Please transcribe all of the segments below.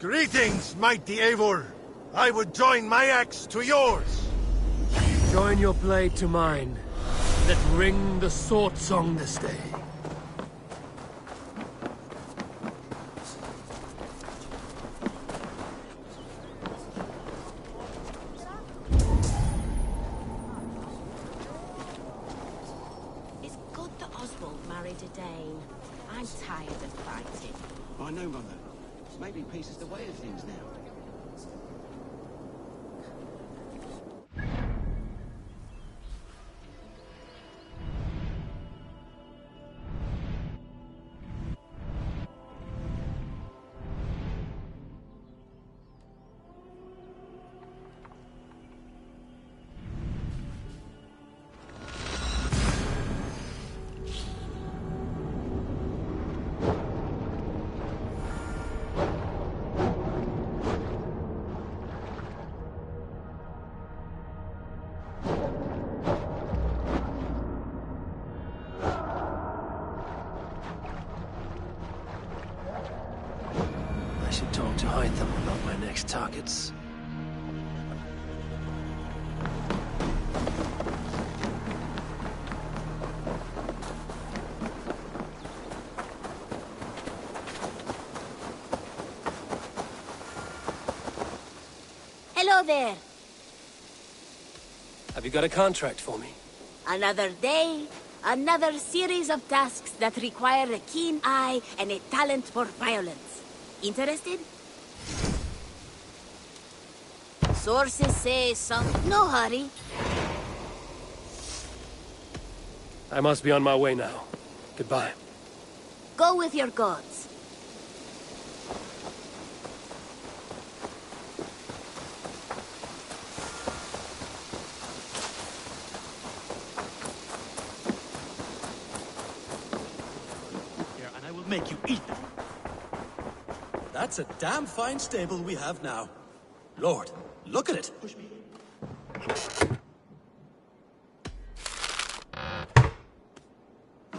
Greetings, mighty Eivor. I would join my axe to yours. Join your blade to mine. Let ring the sword song this day. It's good that Oswald married a Dane. I'm tired of fighting. I know, Mother. Maybe peace is the way of things now. I should talk to Hytham about my next targets. Hello there. Have you got a contract for me? Another day, another series of tasks that require a keen eye and a talent for violence. Interested? Sources say some... No hurry. I must be on my way now. Goodbye. Go with your gods. And I will make you eat them. That's a damn fine stable we have now. Lord, look at it. Push me.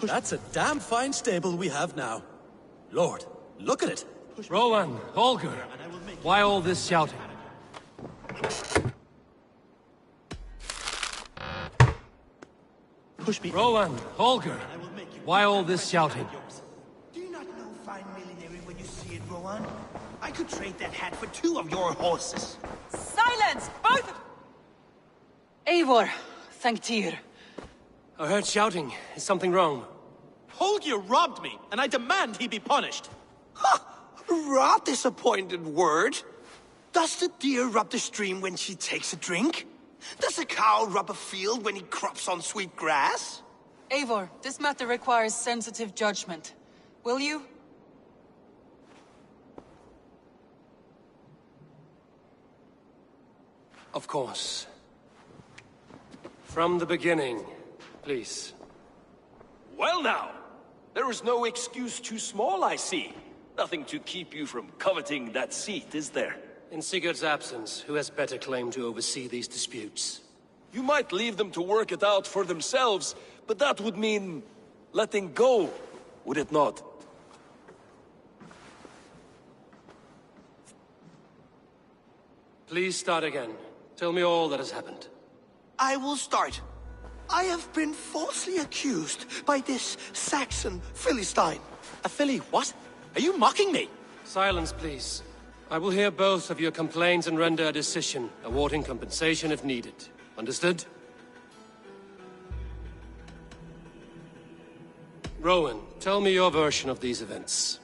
That's a damn fine stable we have now. Lord, look at it. Rowan, Holger, why all this shouting? Push me. Rowan, Holger, why all this shouting? Do you not know fine millinery when you see it, Rowan? I could trade that hat for 2 of your horses. Silence! Both of... Eivor, thank Tyr. I heard shouting. Is something wrong? Holger robbed me, and I demand he be punished. Ha! Rot disappointed word. Does the deer rub the stream when she takes a drink? Does a cow rub a field when he crops on sweet grass? Eivor, this matter requires sensitive judgment. Will you? Of course. From the beginning, please. Well now, there is no excuse too small, I see. Nothing to keep you from coveting that seat, is there? In Sigurd's absence, who has better claim to oversee these disputes? You might leave them to work it out for themselves, but that would mean letting go, would it not? Please start again. Tell me all that has happened. I will start. I have been falsely accused by this Saxon Philistine. A filly, what? Are you mocking me? Silence, please. I will hear both of your complaints and render a decision, awarding compensation if needed. Understood? Rowan, tell me your version of these events.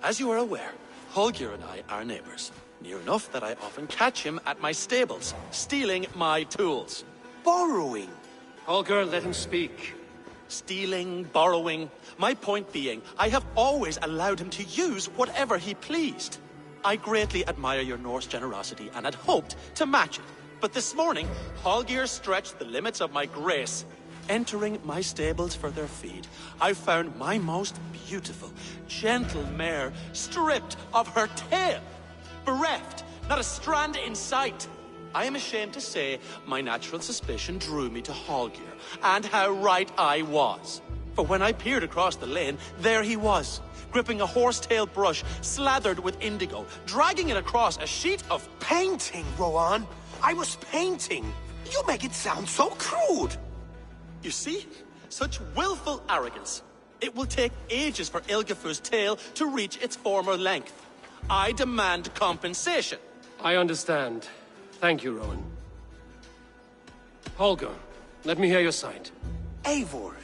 As you are aware, Holger and I are neighbors. Near enough that I often catch him at my stables, stealing my tools. Borrowing. Holger, let him speak. Stealing, borrowing. My point being, I have always allowed him to use whatever he pleased. I greatly admire your Norse generosity and had hoped to match it. But this morning, Holger stretched the limits of my grace. Entering my stables for their feed, I found my most beautiful, gentle mare stripped of her tail. Bereft, not a strand in sight. I am ashamed to say my natural suspicion drew me to Holger, and how right I was. For when I peered across the lane, there he was, gripping a horsetail brush slathered with indigo, dragging it across a sheet of... Painting, Rowan. I was painting. You make it sound so crude. You see? Such willful arrogance. It will take ages for Ilgafur's tail to reach its former length. I demand compensation. I understand. Thank you, Rowan. Holger, let me hear your side. Eivor,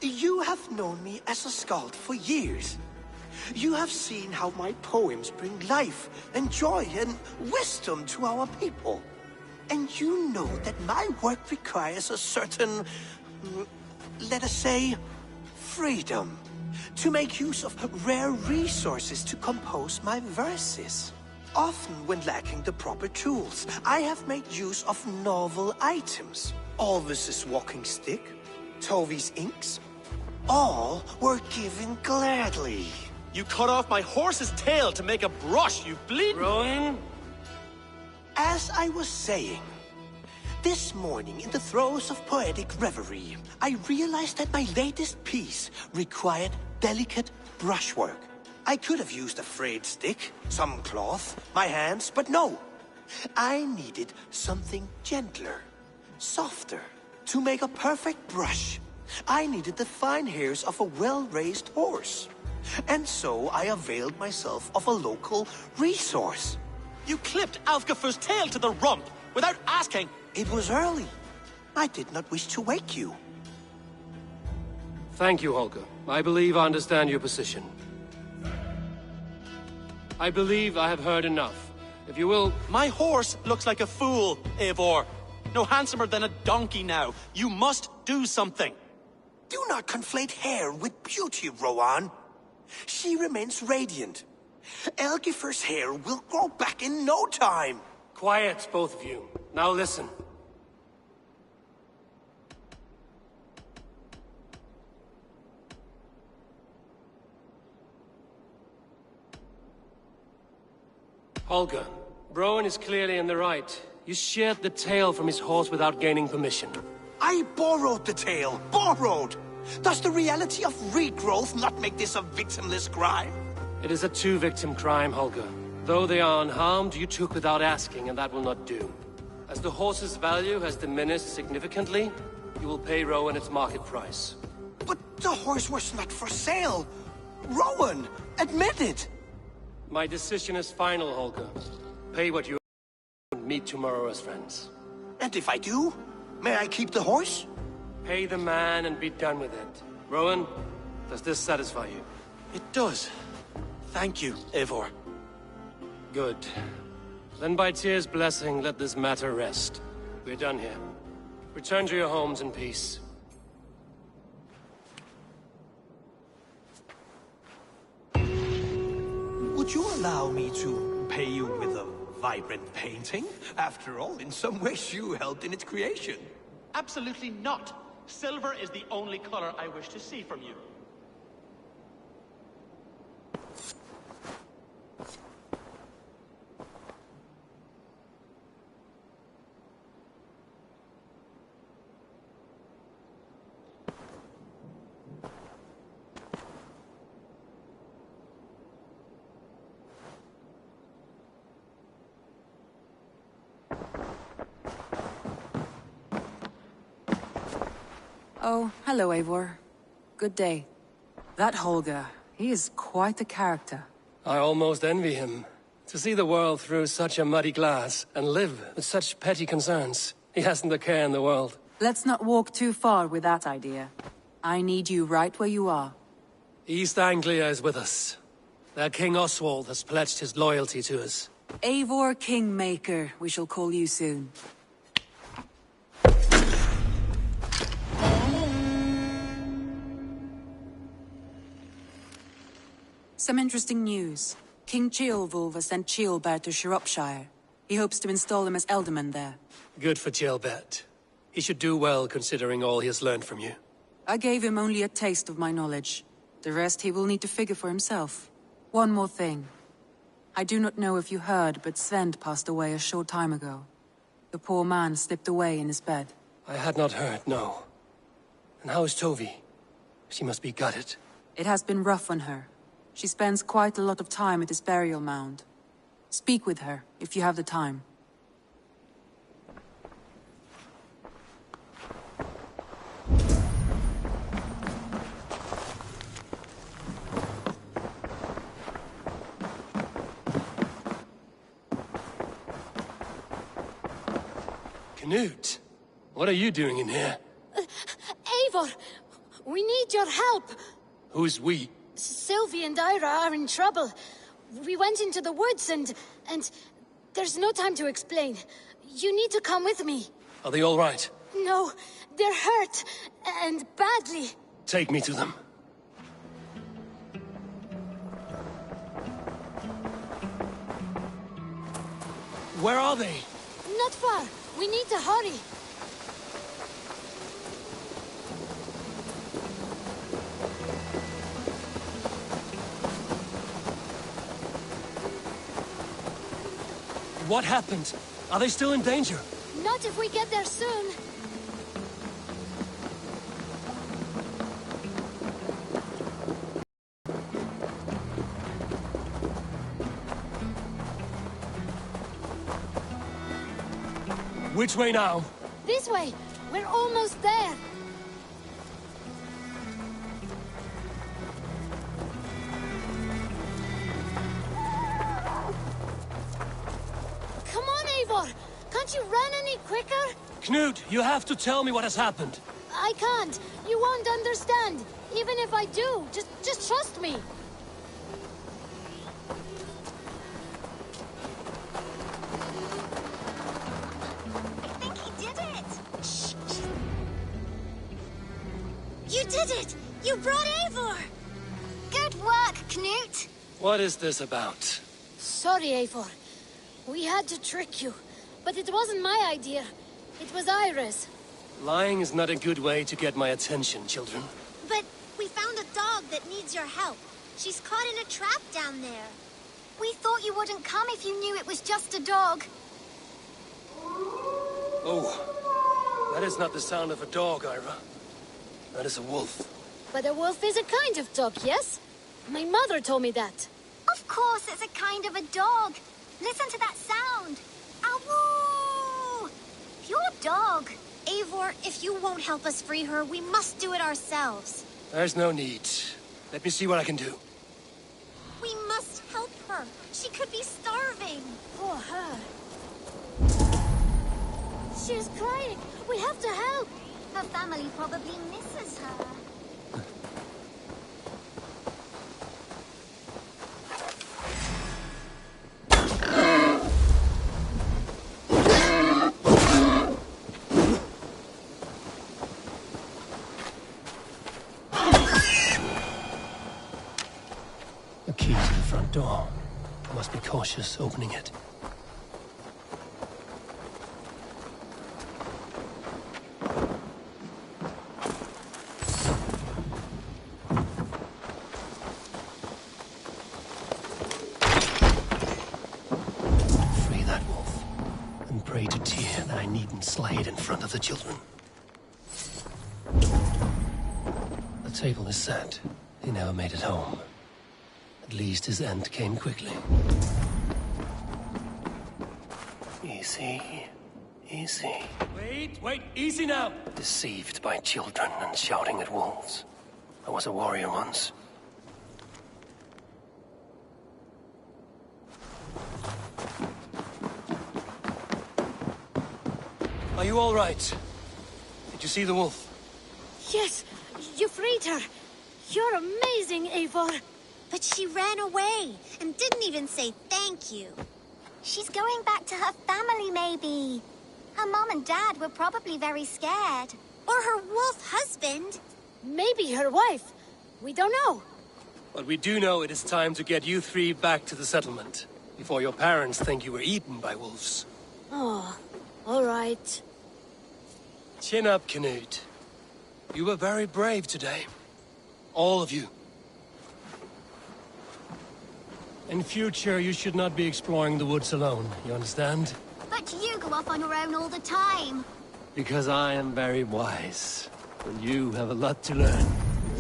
you have known me as a skald for years. You have seen how my poems bring life and joy and wisdom to our people. And you know that my work requires a certain, let us say, freedom. To make use of rare resources to compose my verses. Often when lacking the proper tools, I have made use of novel items. Alvis's walking stick, Tovi's inks, all were given gladly. You cut off my horse's tail to make a brush, you bleed... Rowan? As I was saying, this morning in the throes of poetic reverie, I realized that my latest piece required delicate brushwork. I could have used a frayed stick, some cloth, my hands, but no. I needed something gentler, softer. To make a perfect brush, I needed the fine hairs of a well-raised horse. And so I availed myself of a local resource. You clipped Alfgafur's tail to the rump without asking. It was early. I did not wish to wake you. Thank you, Holger. I believe I understand your position. I believe I have heard enough. If you will... My horse looks like a fool, Eivor. No handsomer than a donkey now. You must do something. Do not conflate hair with beauty, Rowan. She remains radiant. Elgifur's hair will grow back in no time. Quiet, both of you. Now listen. Holger, Rowan is clearly in the right. You sheared the tail from his horse without gaining permission. I borrowed the tail. Borrowed! Does the reality of regrowth not make this a victimless crime? It is a two-victim crime, Holger. Though they are unharmed, you took without asking, and that will not do. As the horse's value has diminished significantly, you will pay Rowan its market price. But the horse was not for sale. Rowan, admit it. My decision is final, Holger. Pay what you owe and meet tomorrow as friends. And if I do, may I keep the horse? Pay the man and be done with it. Rowan, does this satisfy you? It does. Thank you, Eivor. Good. Then by Tyr's blessing, let this matter rest. We're done here. Return to your homes in peace. Would you allow me to pay you with a vibrant painting? After all, in some ways you helped in its creation. Absolutely not. Silver is the only color I wish to see from you. Oh, hello, Eivor. Good day. That Holger, he is quite a character. I almost envy him. To see the world through such a muddy glass, and live with such petty concerns. He hasn't a care in the world. Let's not walk too far with that idea. I need you right where you are. East Anglia is with us. Their King Oswald has pledged his loyalty to us. Eivor Kingmaker, we shall call you soon. Some interesting news. King Ceolwulf has sent Ceolbert to Shropshire. He hopes to install him as Elderman there. Good for Ceolbert. He should do well considering all he has learned from you. I gave him only a taste of my knowledge. The rest he will need to figure for himself. One more thing. I do not know if you heard, but Svend passed away a short time ago. The poor man slipped away in his bed. I had not heard, no. And how is Tovi? She must be gutted. It has been rough on her. She spends quite a lot of time at this burial mound. Speak with her, if you have the time. Knut, what are you doing in here? Eivor, we need your help. Who's we? Sylvie and Ira are in trouble. We went into the woods and there's no time to explain. You need to come with me. Are they all right? No, they're hurt, and badly. Take me to them. Where are they? Not far. We need to hurry. What happened? Are they still in danger? Not if we get there soon. Which way now? This way. We're almost there. Come on, Eivor. Can't you run any quicker? Knut, you have to tell me what has happened. I can't. You won't understand. Even if I do, just trust me. You did it! You brought Eivor! Good work, Knut! What is this about? Sorry, Eivor. We had to trick you. But it wasn't my idea. It was Ira's. Lying is not a good way to get my attention, children. But we found a dog that needs your help. She's caught in a trap down there. We thought you wouldn't come if you knew it was just a dog. Oh, that is not the sound of a dog, Ira. That is a wolf. But a wolf is a kind of dog, yes? My mother told me that. Of course it's a kind of a dog. Listen to that sound. Awoo! Pure dog. Eivor, if you won't help us free her, we must do it ourselves. There's no need. Let me see what I can do. We must help her. She could be starving. Poor her. She's crying. We have to help. Her family probably misses her. The key to the front door. I must be cautious opening it. Slay it in front of the children. The table is set. He never made it home. At least his end came quickly. Easy. Easy. Wait, easy now! Deceived by children and shouting at wolves. I was a warrior once. Are you all right? Did you see the wolf? Yes, you freed her. You're amazing, Eivor. But she ran away and didn't even say thank you. She's going back to her family, maybe. Her mom and dad were probably very scared. Or her wolf husband. Maybe her wife. We don't know. But we do know it is time to get you three back to the settlement. Before your parents think you were eaten by wolves. Oh, all right. Chin up, Knut. You were very brave today. All of you. In future, you should not be exploring the woods alone, you understand? But you go off on your own all the time. Because I am very wise, and you have a lot to learn.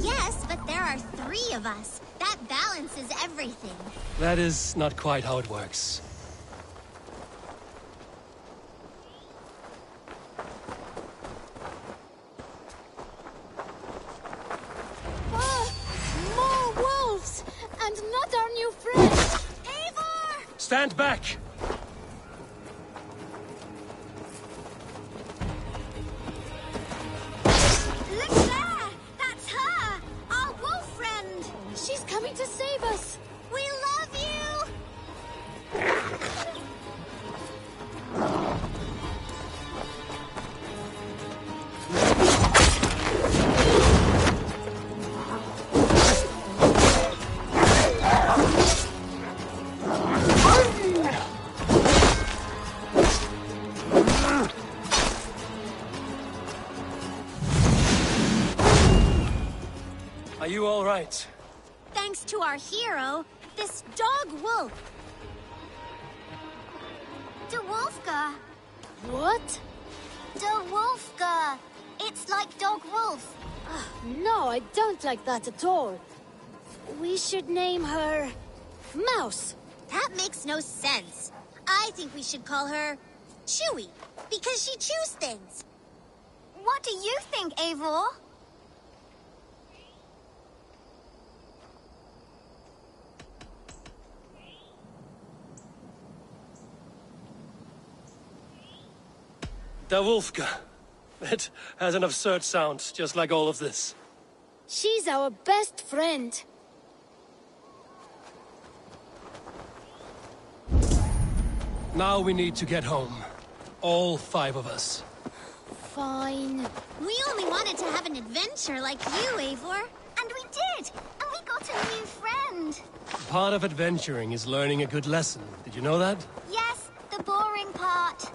Yes, but there are 3 of us. That balances everything. That is not quite how it works. Oh, more wolves! And not our new friend! Eivor! Stand back! Look there! That's her! Our wolf friend! She's coming to save us! We love you! Are you all right? Thanks to our hero, this dog wolf. De Wolfga. What? De Wolfga. It's like dog wolf. No, I don't like that at all. We should name her... Mouse. That makes no sense. I think we should call her Chewy, because she chews things. What do you think, Eivor? Da Wolfka. It has an absurd sound, just like all of this. She's our best friend. Now we need to get home. All 5 of us. Fine. We only wanted to have an adventure like you, Eivor. And we did! And we got a new friend! Part of adventuring is learning a good lesson. Did you know that? Yes, the boring part.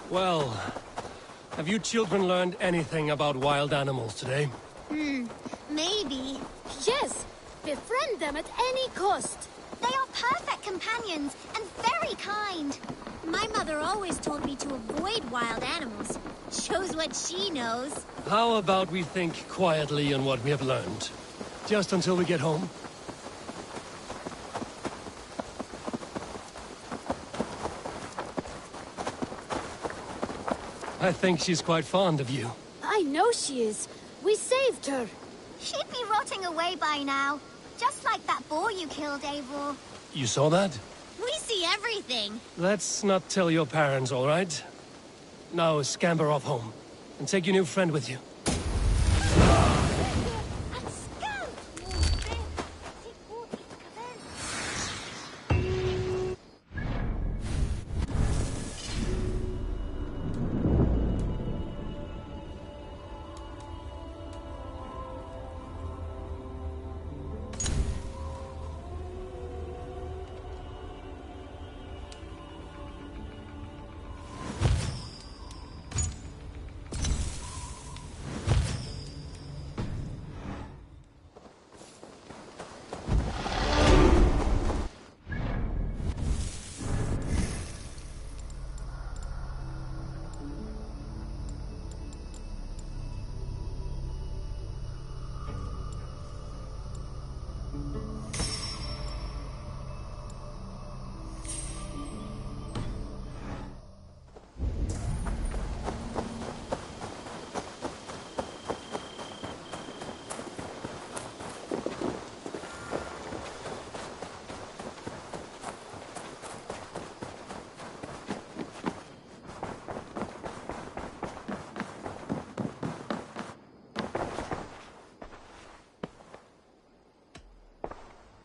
Well, have you children learned anything about wild animals today? Maybe. Yes, befriend them at any cost. They are perfect companions and very kind. My mother always told me to avoid wild animals. Shows what she knows. How about we think quietly on what we have learned? Just until we get home? I think she's quite fond of you. I know she is. We saved her. She'd be rotting away by now. Just like that boar you killed, Eivor. You saw that? We see everything. Let's not tell your parents, all right? Now scamper off home. And take your new friend with you.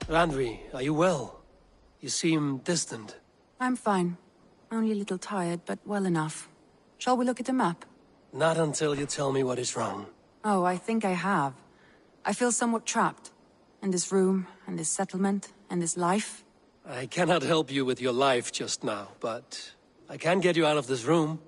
Randvi, are you well? You seem distant. I'm fine. Only a little tired, but well enough. Shall we look at the map? Not until you tell me what is wrong. Oh, I think I have. I feel somewhat trapped. In this room, and this settlement, and this life. I cannot help you with your life just now, but I can get you out of this room.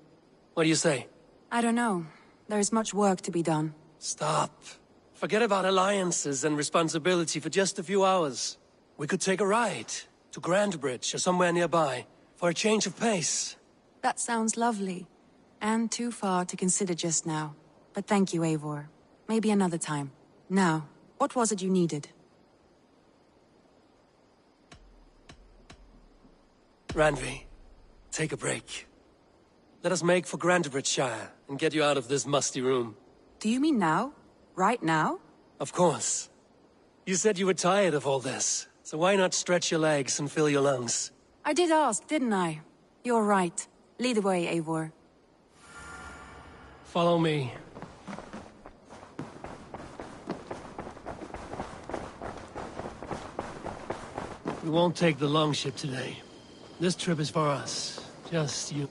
What do you say? I don't know. There is much work to be done. Stop. Forget about alliances and responsibility for just a few hours. We could take a ride to Grandbridge or somewhere nearby. for a change of pace. That sounds lovely. And too far to consider just now. But thank you, Eivor. Maybe another time. Now, what was it you needed? Randvi, take a break. Let us make for Grantebridgeshire and get you out of this musty room. Do you mean now? Right now? Of course. You said you were tired of all this, so why not stretch your legs and fill your lungs? I did ask, didn't I? You're right. Lead the way, Eivor. Follow me. We won't take the longship today. This trip is for us. Just you.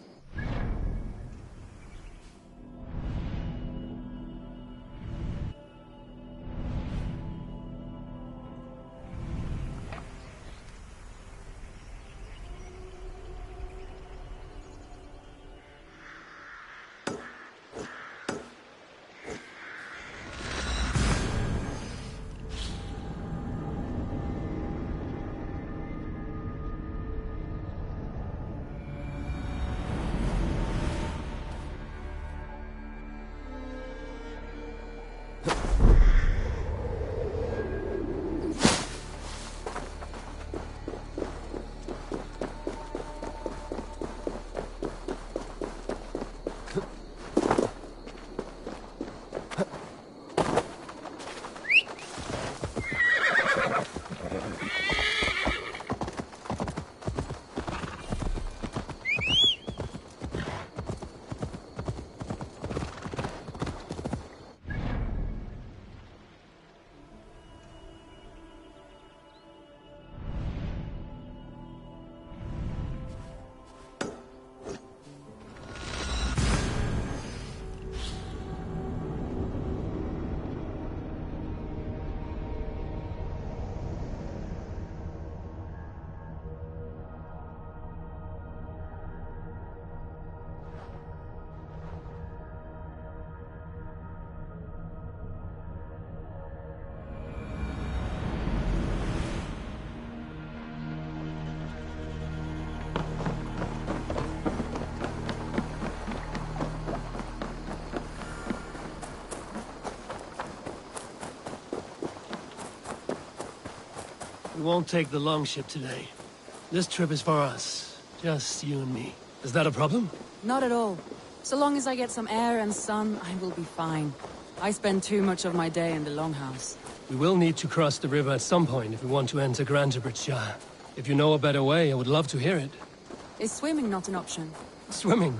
We won't take the longship today. This trip is for us. Just you and me. Is that a problem? Not at all. So long as I get some air and sun, I will be fine. I spend too much of my day in the longhouse. We will need to cross the river at some point if we want to enter Grantebridgeshire. If you know a better way, I would love to hear it. Is swimming not an option? Swimming?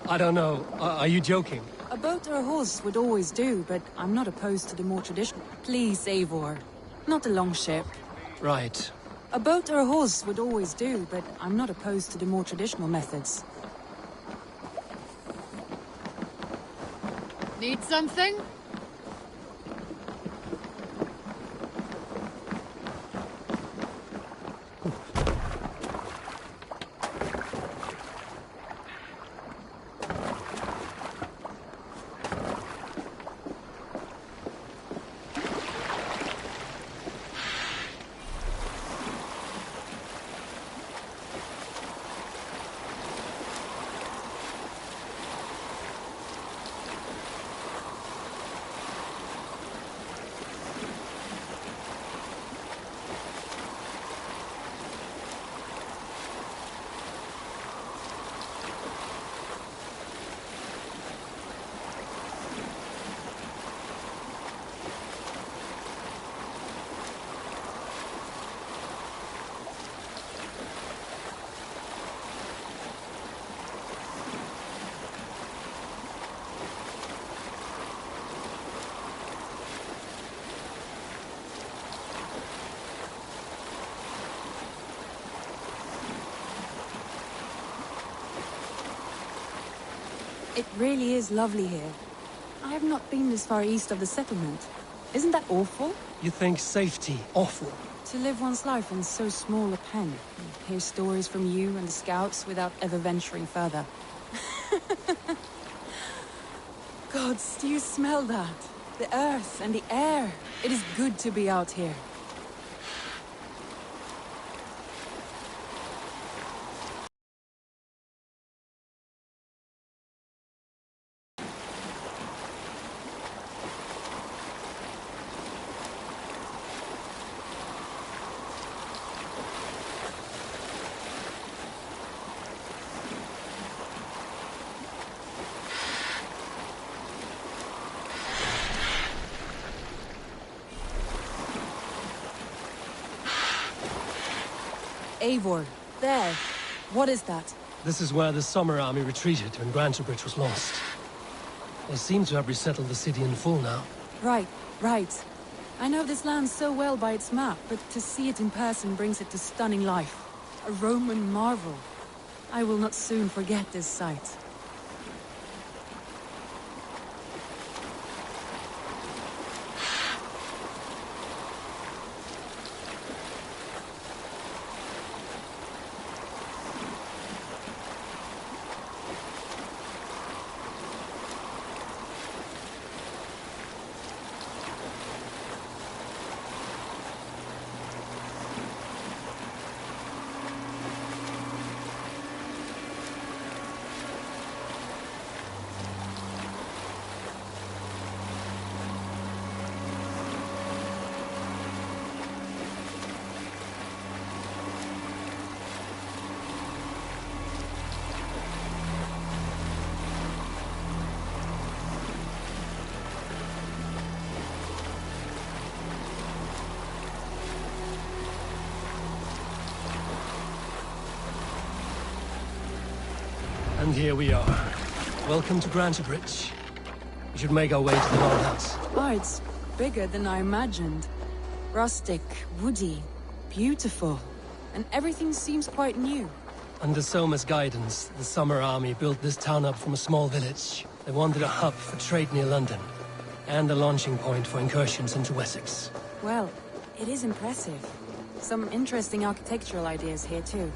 I don't know. Are you joking? A boat or a horse would always do, but I'm not opposed to the more traditional. Please, Eivor. Not a longship. Right. A boat or a horse would always do, but I'm not opposed to the more traditional methods. Need something? It really is lovely here. I have not been this far east of the settlement. Isn't that awful? You think safety awful? To live one's life in so small a pen, and hear stories from you and the scouts without ever venturing further. Gods, do you smell that? The earth and the air. It is good to be out here. Eivor, there. What is that? This is where the Summer Army retreated when Grantebridge was lost. They seem to have resettled the city in full now. Right. I know this land so well by its map, but to see it in person brings it to stunning life. A Roman marvel. I will not soon forget this sight. And here we are. Welcome to Grantebridge. We should make our way to the Longhouse. Oh, it's bigger than I imagined. Rustic, woody, beautiful. And everything seems quite new. Under Soma's guidance, the Summer Army built this town up from a small village. They wanted a hub for trade near London, and a launching point for incursions into Wessex. Well, it is impressive. Some interesting architectural ideas here too.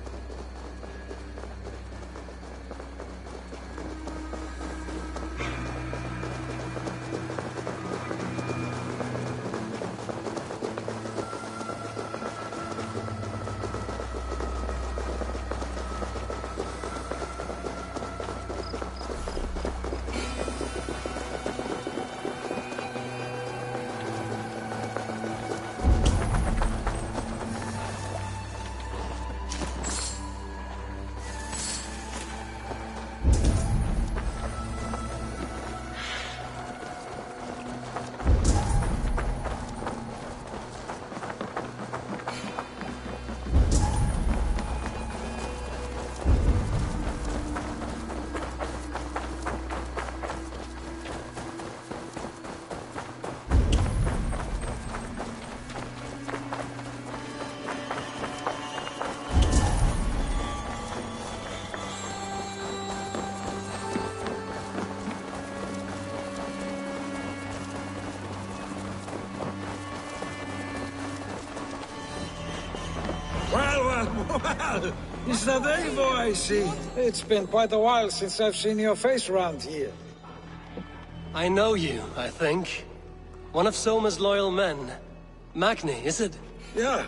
Well, is that Eivor I see? It's been quite a while since I've seen your face around here. I know you, I think. One of Soma's loyal men. Magni, is it? Yeah,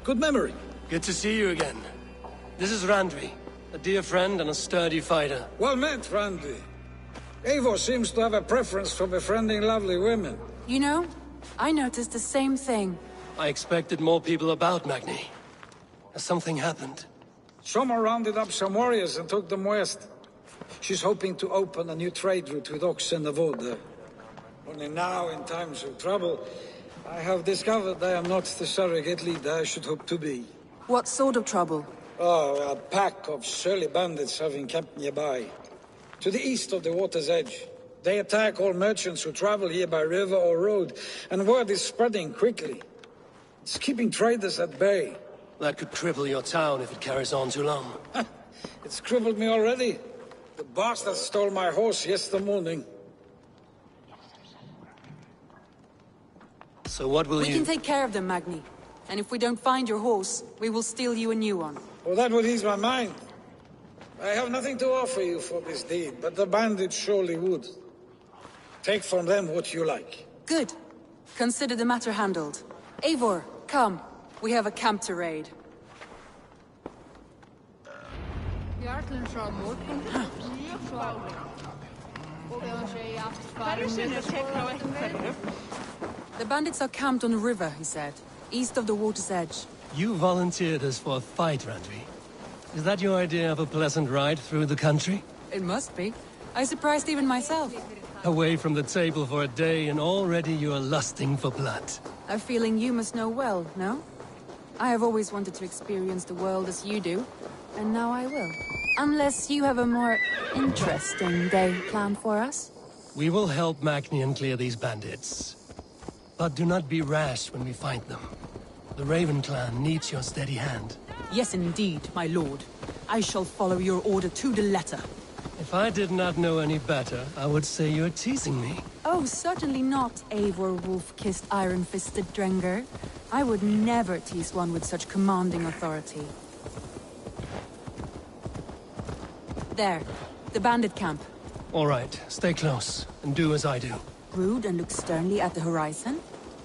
good memory. Good to see you again. This is Randvi, a dear friend and a sturdy fighter. Well met, Randvi. Eivor seems to have a preference for befriending lovely women. You know, I noticed the same thing. I expected more people about Magni. Has something happened? Soma rounded up some warriors and took them west. She's hoping to open a new trade route with oxen and wood. Only now, in times of trouble, I have discovered I am not the surrogate leader I should hope to be. What sort of trouble? Oh, a pack of surly bandits have encamped nearby. To the east of the water's edge. They attack all merchants who travel here by river or road, and word is spreading quickly. It's keeping traders at bay. That could cripple your town if it carries on too long. It's crippled me already. The bastard stole my horse yesterday morning. So what will We can take care of them, Magni. And if we don't find your horse, we will steal you a new one. Well, that would ease my mind. I have nothing to offer you for this deed, but the bandits surely would. Take from them what you like. Good. Consider the matter handled. Eivor, come. We have a camp to raid. The bandits are camped on the river, he said, east of the water's edge. You volunteered us for a fight, Randvi. Is that your idea of a pleasant ride through the country? It must be. I surprised even myself. Away from the table for a day and already you are lusting for blood. A feeling you must know well, no? I have always wanted to experience the world as you do, and now I will. Unless you have a more interesting day planned for us? We will help Magnian clear these bandits. But do not be rash when we find them. The Raven clan needs your steady hand. Yes, indeed, my lord. I shall follow your order to the letter. If I did not know any better, I would say you're teasing me. Oh, certainly not, Eivor wolf-kissed iron-fisted Drenger. I would never tease one with such commanding authority. There, the bandit camp. All right, stay close, and do as I do. Brood and look sternly at the horizon?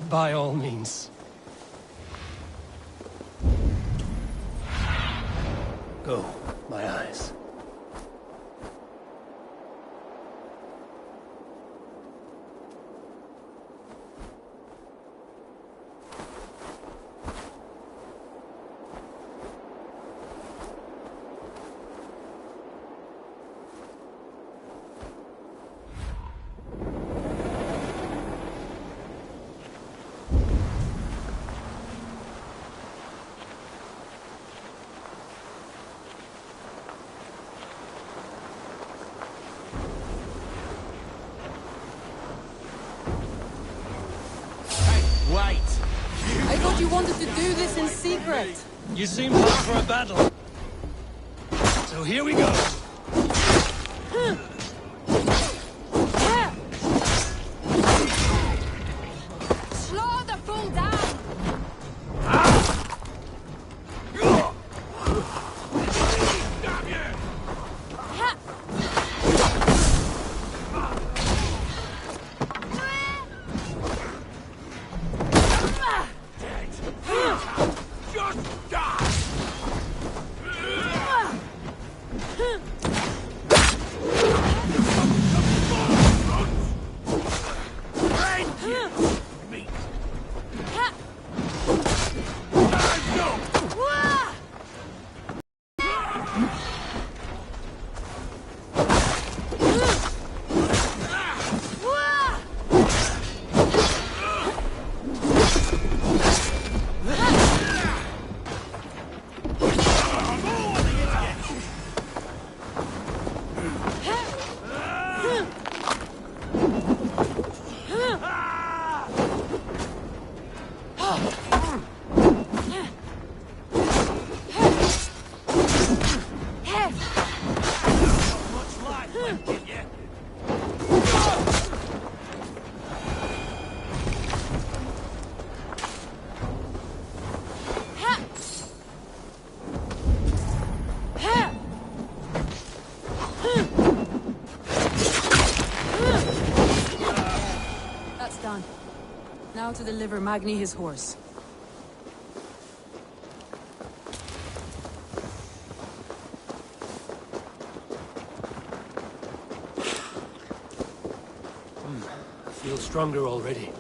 By all means. Go, my eyes. Wait! I thought you wanted to do this in secret. You seem hot for a battle. So here we go. Slow the fool down! Now to deliver Magni his horse. I feel stronger already.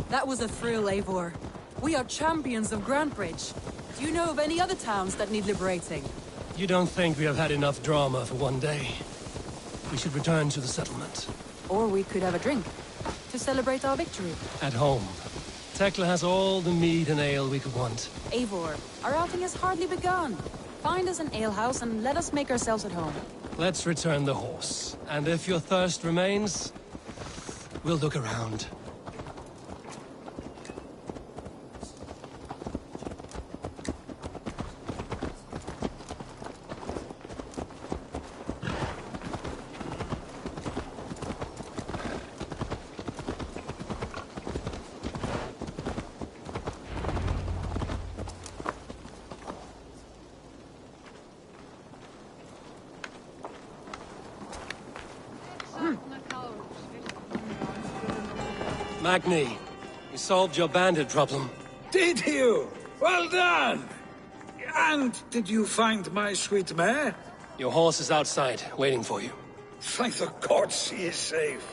That was a thrill, Eivor. We are champions of Grantbridge. Do you know of any other towns that need liberating? You don't think we have had enough drama for one day? We should return to the settlement. Or we could have a drink, to celebrate our victory. At home. Tekla has all the mead and ale we could want. Eivor, our outing has hardly begun. Find us an alehouse and let us make ourselves at home. Let's return the horse. And if your thirst remains, we'll look around. Magni, you solved your bandit problem. Did you? Well done! And did you find my sweet mare? Your horse is outside, waiting for you. Thank the gods she is safe.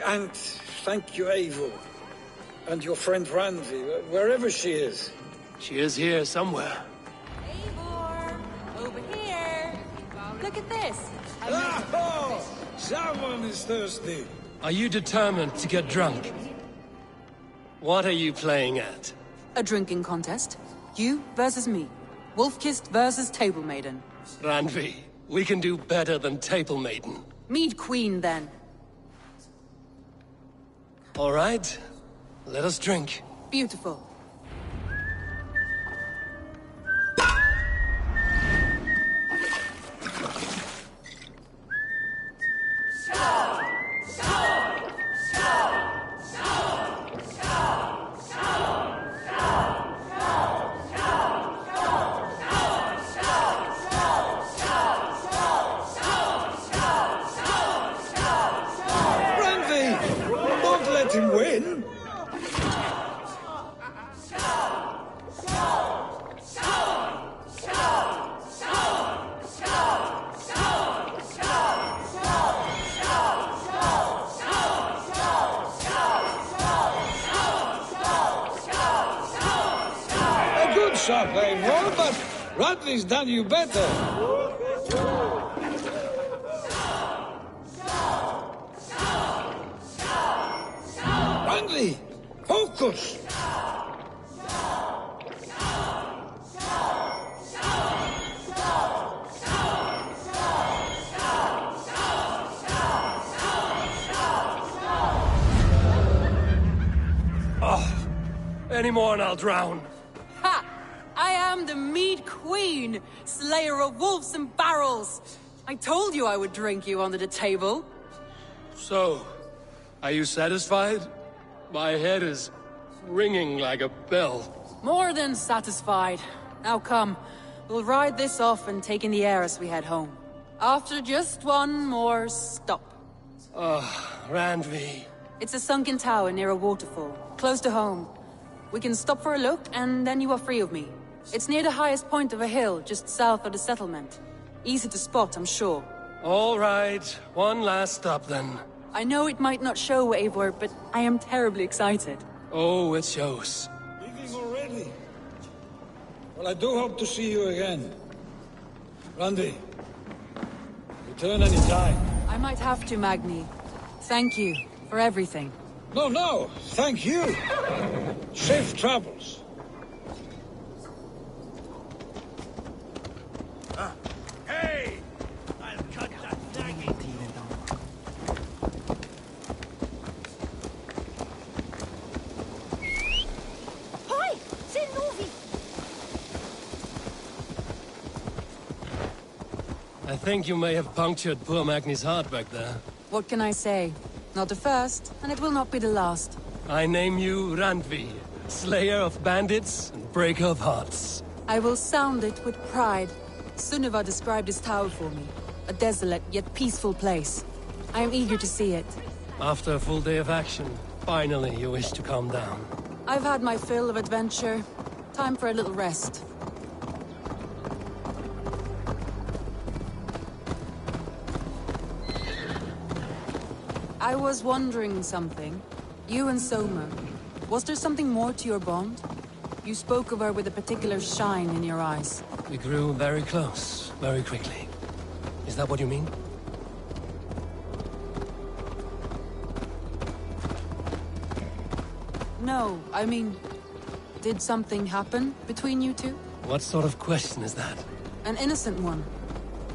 And thank you, Eivor. And your friend Randi, wherever she is. She is here somewhere. Eivor! Over here! Look at this! Oh! Someone is thirsty. Are you determined to get drunk? What are you playing at? A drinking contest. You versus me. Wolf-kissed versus Table Maiden. Randvi, we can do better than Table Maiden. Mead Queen, then. All right. Let us drink. Beautiful. Shot, Eivor, but Randvi's done you better. Randvi, focus! Oh, any more and I'll drown. Ha! I am the Mead Queen, slayer of wolves and barrels. I told you I would drink you under the table. So, are you satisfied? My head is ringing like a bell. More than satisfied. Now come, we'll ride this off and take in the air as we head home. After just one more stop. Randvi. It's a sunken tower near a waterfall, close to home. We can stop for a look, and then you are free of me. It's near the highest point of a hill, just south of the settlement. Easy to spot, I'm sure. All right, one last stop then. I know it might not show, Eivor, but I am terribly excited. Oh, it shows. Leaving already? Well, I do hope to see you again. Randi, return any time. I might have to, Magni. Thank you for everything. No, thank you. Safe travels. Hey! I'll cut that nagging. Hi! C'est Novi! I think you may have punctured poor Magni's heart back there. What can I say? Not the first, and it will not be the last. I name you Randvi, slayer of bandits and breaker of hearts. I will sound it with pride. Sunniva described this tower for me. A desolate yet peaceful place. I am eager to see it. After a full day of action, finally you wish to calm down. I've had my fill of adventure. Time for a little rest. I was wondering something. You and Soma. Was there something more to your bond? You spoke of her with a particular shine in your eyes. We grew very close, very quickly. Is that what you mean? No, I mean... Did something happen between you two? What sort of question is that? An innocent one.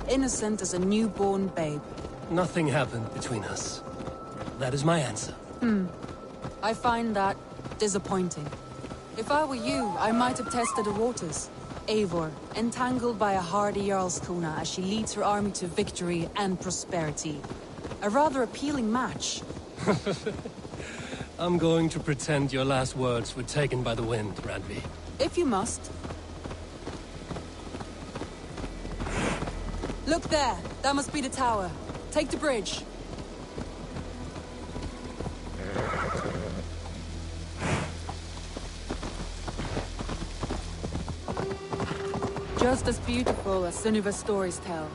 Innocent as a newborn babe. Nothing happened between us. That is my answer. I find that disappointing. If I were you, I might have tested the waters. Eivor, entangled by a hardy Jarlskona as she leads her army to victory and prosperity. A rather appealing match. I'm going to pretend your last words were taken by the wind, Randvi. If you must. Look there! That must be the tower. Take the bridge. Just as beautiful as Sunniva's stories tell.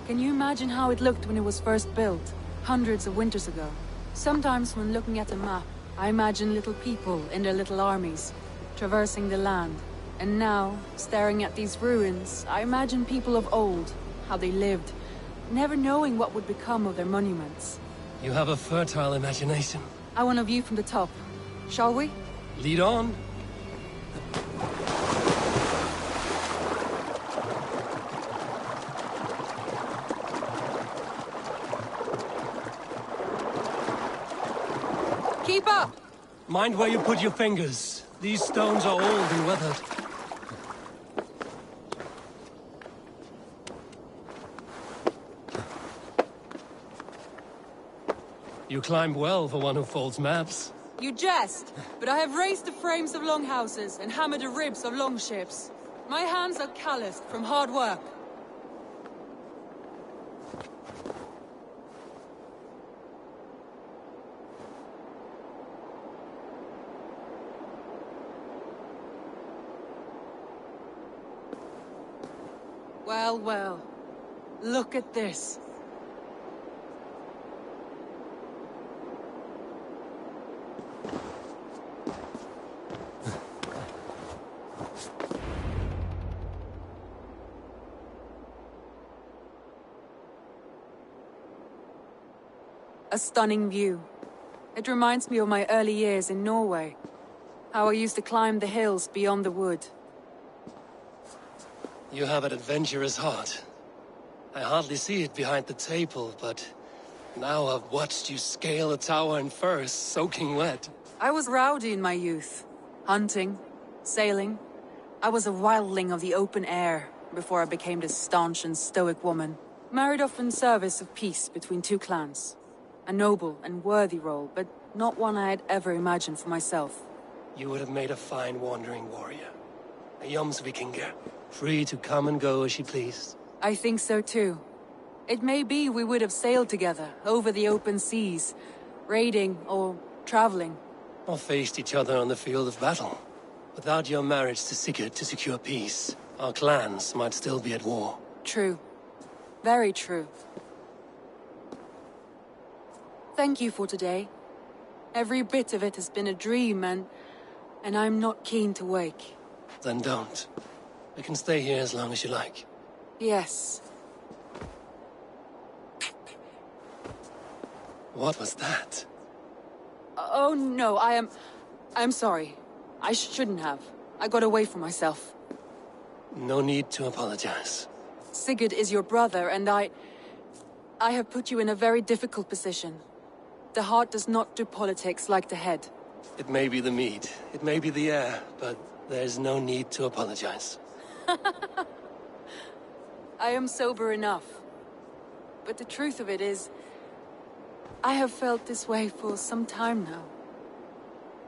Can you imagine how it looked when it was first built, hundreds of winters ago? Sometimes when looking at a map, I imagine little people in their little armies, traversing the land. And now, staring at these ruins, I imagine people of old, how they lived, never knowing what would become of their monuments. You have a fertile imagination. I want a view from the top. Shall we? Lead on. Keep up! Mind where you put your fingers. These stones are old and weathered. You climb well for one who folds maps. You jest, but I have raised the frames of longhouses and hammered the ribs of longships. My hands are calloused from hard work. Well, well. Look at this. A stunning view. It reminds me of my early years in Norway. How I used to climb the hills beyond the wood. You have an adventurous heart. I hardly see it behind the table, but now I've watched you scale a tower in furs, soaking wet. I was rowdy in my youth. Hunting, sailing. I was a wildling of the open air, before I became this staunch and stoic woman. Married off in service of peace between two clans. A noble and worthy role, but not one I had ever imagined for myself. You would have made a fine wandering warrior. A Jomsvikinger, free to come and go as you pleased. I think so too. It may be we would have sailed together, over the open seas, raiding or traveling. Or faced each other on the field of battle. Without your marriage to Sigurd to secure peace, our clans might still be at war. True. Very true. Thank you for today. Every bit of it has been a dream, and I'm not keen to wake. Then don't. We can stay here as long as you like. Yes. What was that? Oh no, I'm sorry. I shouldn't have. I got away from myself. No need to apologize. Sigurd is your brother, and I have put you in a very difficult position. The heart does not do politics like the head. It may be the meat, it may be the air, but there's no need to apologize. I am sober enough. But the truth of it is, I have felt this way for some time now.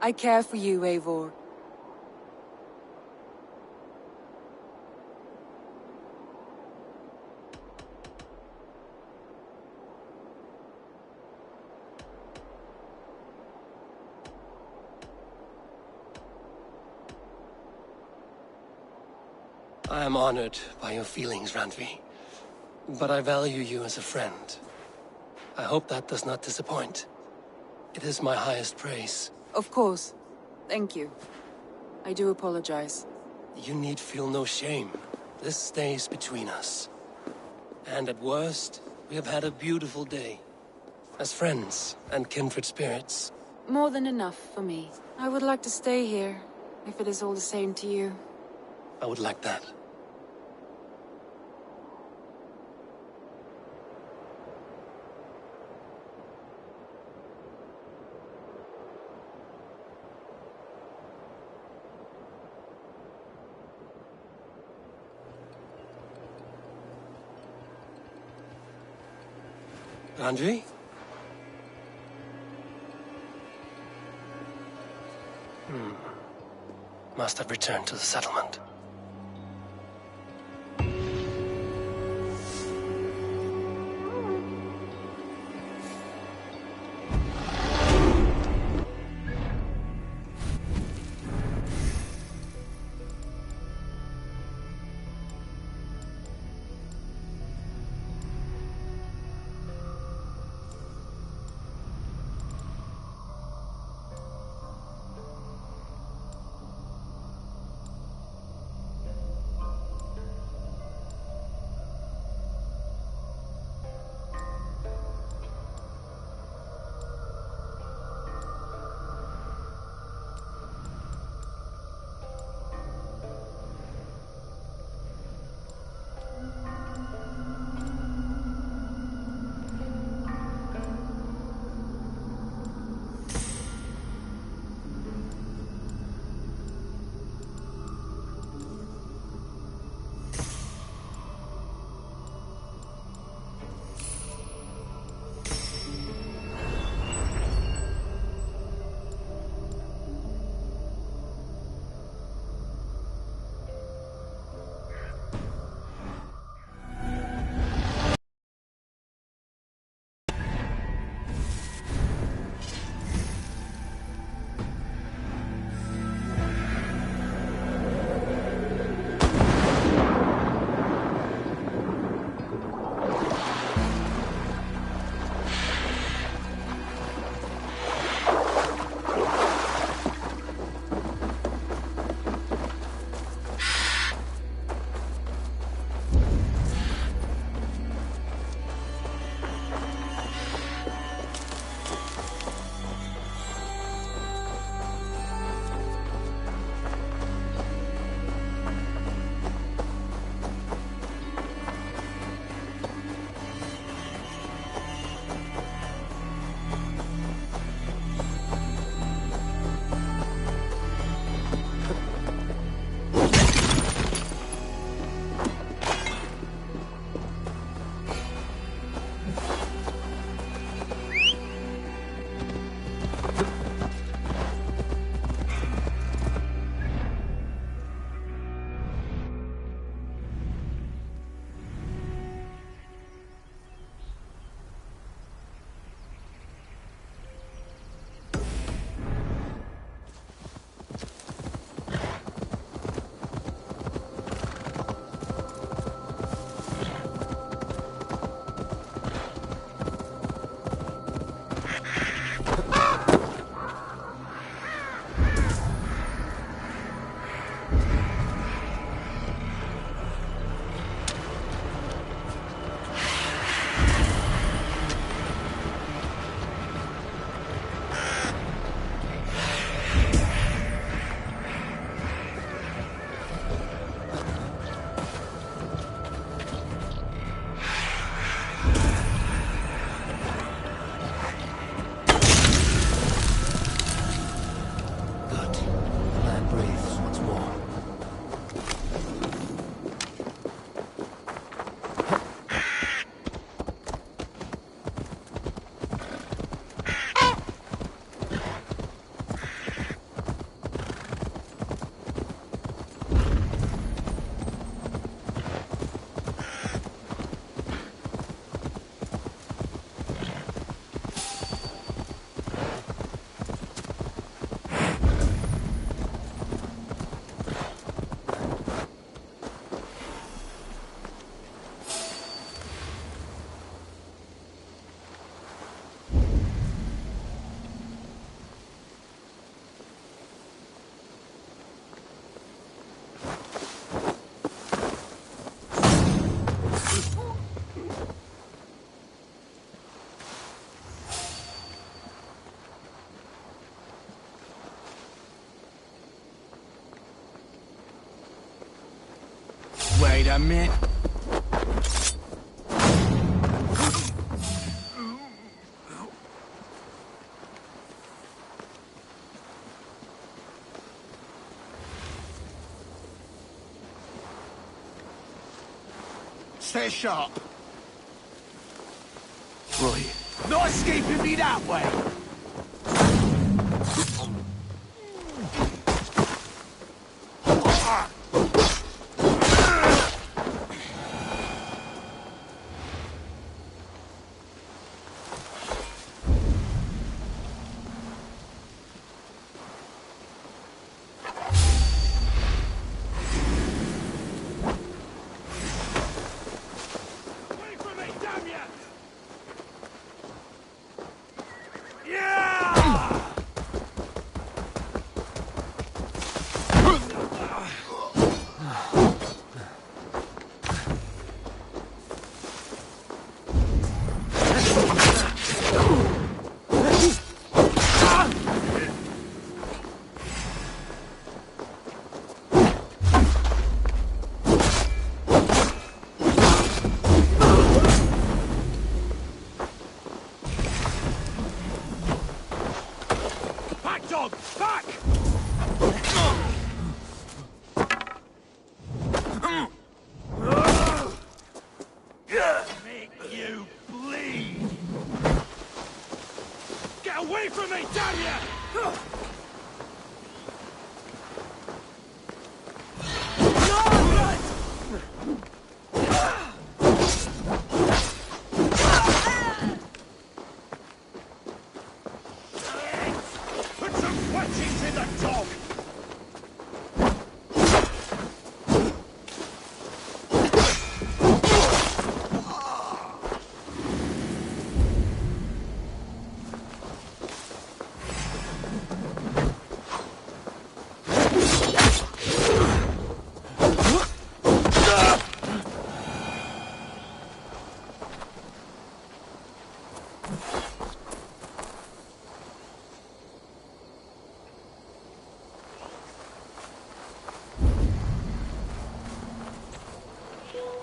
I care for you, Eivor. I am honored by your feelings, Randvi. But I value you as a friend. I hope that does not disappoint. It is my highest praise. Of course. Thank you. I do apologize. You need feel no shame. This stays between us. And at worst, we have had a beautiful day. As friends and kindred spirits. More than enough for me. I would like to stay here, if it is all the same to you. I would like that. Randvi? Must have returned to the settlement. Wait a minute. Stay sharp. Right. Not escaping me that way.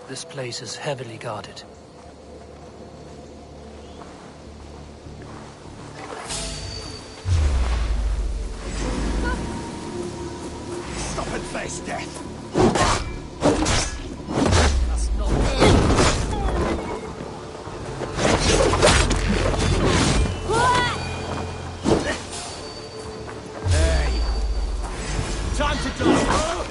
This place is heavily guarded. Stop and face death. That's not Hey. Time to die.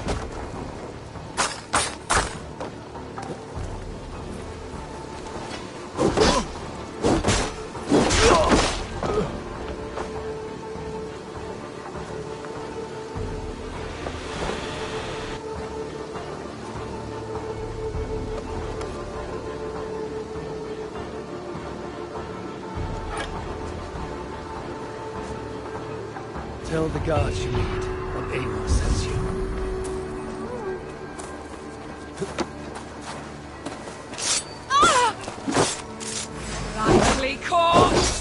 Tell the guards you need that Eivor sends you. Likely caught!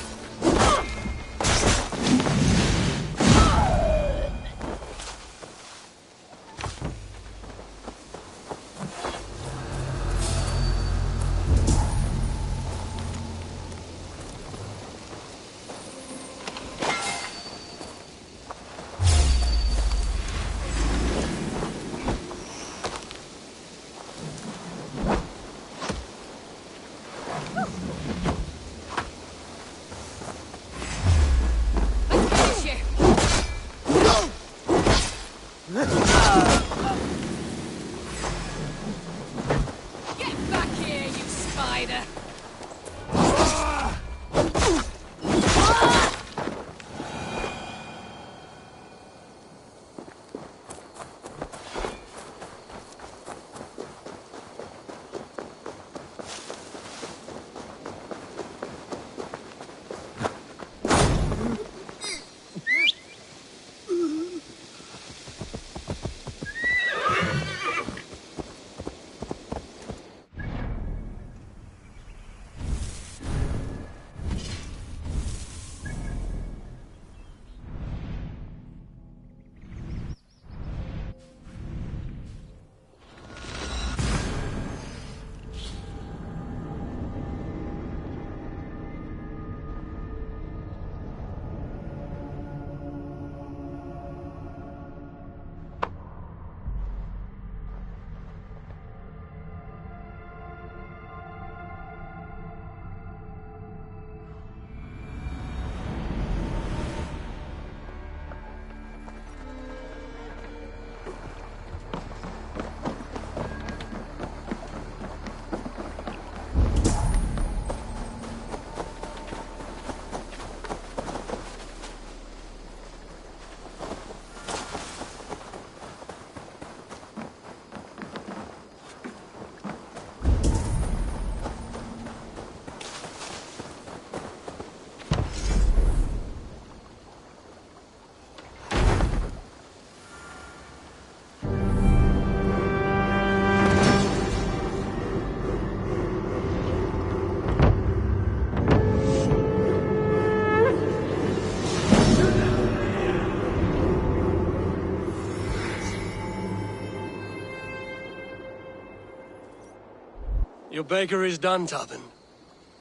Your baker is done, Tobin.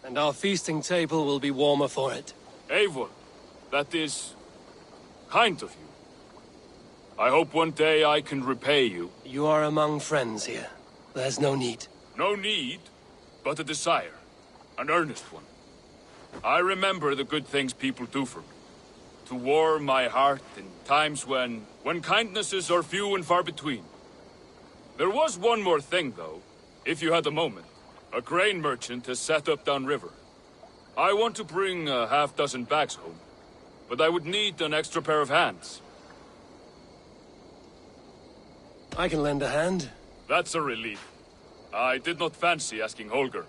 And our feasting table will be warmer for it. Eivor, that is kind of you. I hope one day I can repay you. You are among friends here. There's no need. No need, but a desire. An earnest one. I remember the good things people do for me. To warm my heart in times when kindnesses are few and far between. There was one more thing, though, if you had a moment. A grain merchant has set up downriver. I want to bring a half-dozen bags home, but I would need an extra pair of hands. I can lend a hand. That's a relief. I did not fancy asking Holger.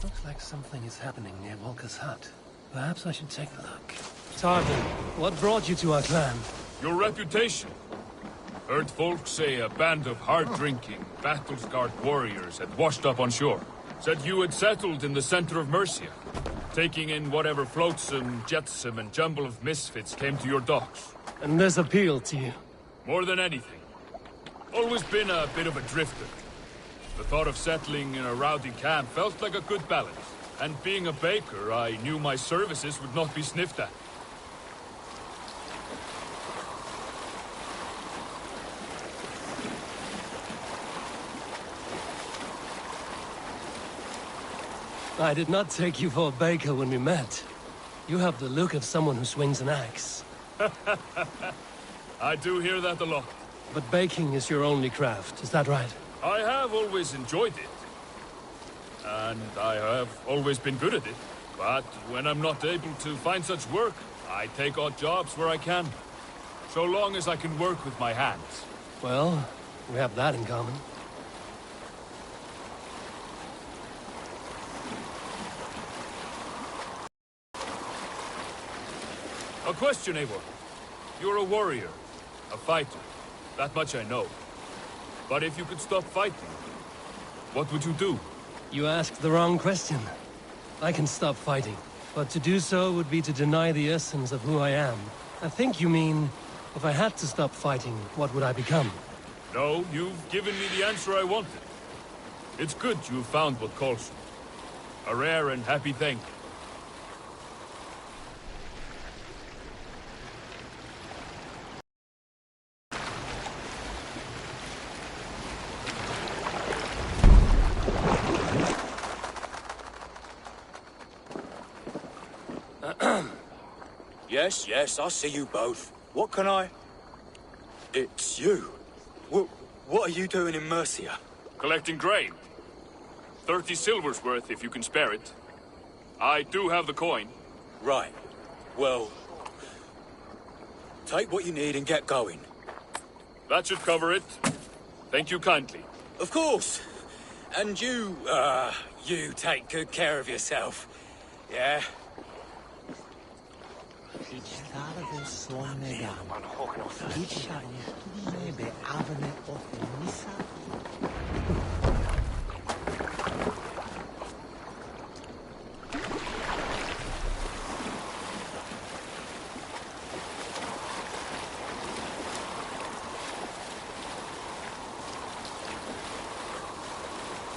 Looks like something is happening near Volker's hut. Perhaps I should take a look. Tarvin, what brought you to our clan? Your reputation. Heard folk say a band of hard-drinking, battle-scarred warriors had washed up on shore. Said you had settled in the center of Mercia, taking in whatever flotsam, jetsam, and jumble of misfits came to your docks. And this appealed to you? More than anything. Always been a bit of a drifter. The thought of settling in a rowdy camp felt like a good balance. And being a baker, I knew my services would not be sniffed at. I did not take you for a baker when we met. You have the look of someone who swings an axe. I do hear that a lot. But baking is your only craft, is that right? I have always enjoyed it. And I have always been good at it. But when I'm not able to find such work, I take odd jobs where I can. So long as I can work with my hands. Well, we have that in common. A question, Eivor. You're a warrior, a fighter. That much I know. But if you could stop fighting, what would you do? You asked the wrong question. I can stop fighting, but to do so would be to deny the essence of who I am. I think you mean, if I had to stop fighting, what would I become? No, you've given me the answer I wanted. It's good you've found what calls you. A rare and happy thing. Yes, I see you both. What can I... It's you. What are you doing in Mercia? Collecting grain. 30 silver's worth if you can spare it. I do have the coin. Right. Well... take what you need and get going. That should cover it. Thank you kindly. Of course. And you take good care of yourself. Yeah?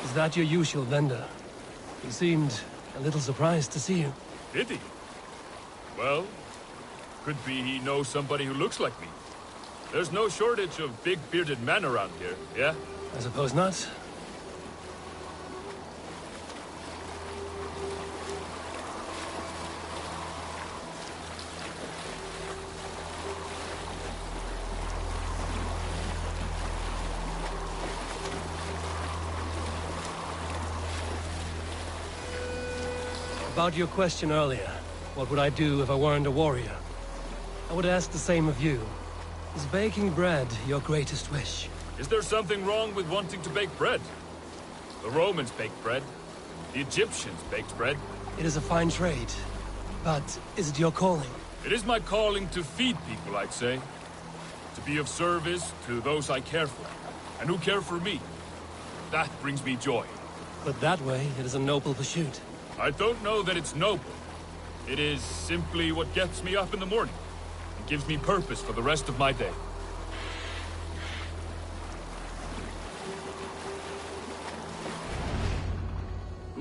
Is that your usual vendor? He seemed a little surprised to see you. Did he? Well, could be he knows somebody who looks like me. There's no shortage of big bearded men around here, yeah? I suppose not. About your question earlier, what would I do if I weren't a warrior? I would ask the same of you. Is baking bread your greatest wish? Is there something wrong with wanting to bake bread? The Romans baked bread. The Egyptians baked bread. It is a fine trade. But is it your calling? It is my calling to feed people, I'd say. To be of service to those I care for, and who care for me. That brings me joy. But that way, it is a noble pursuit. I don't know that it's noble. It is simply what gets me up in the morning, and gives me purpose for the rest of my day.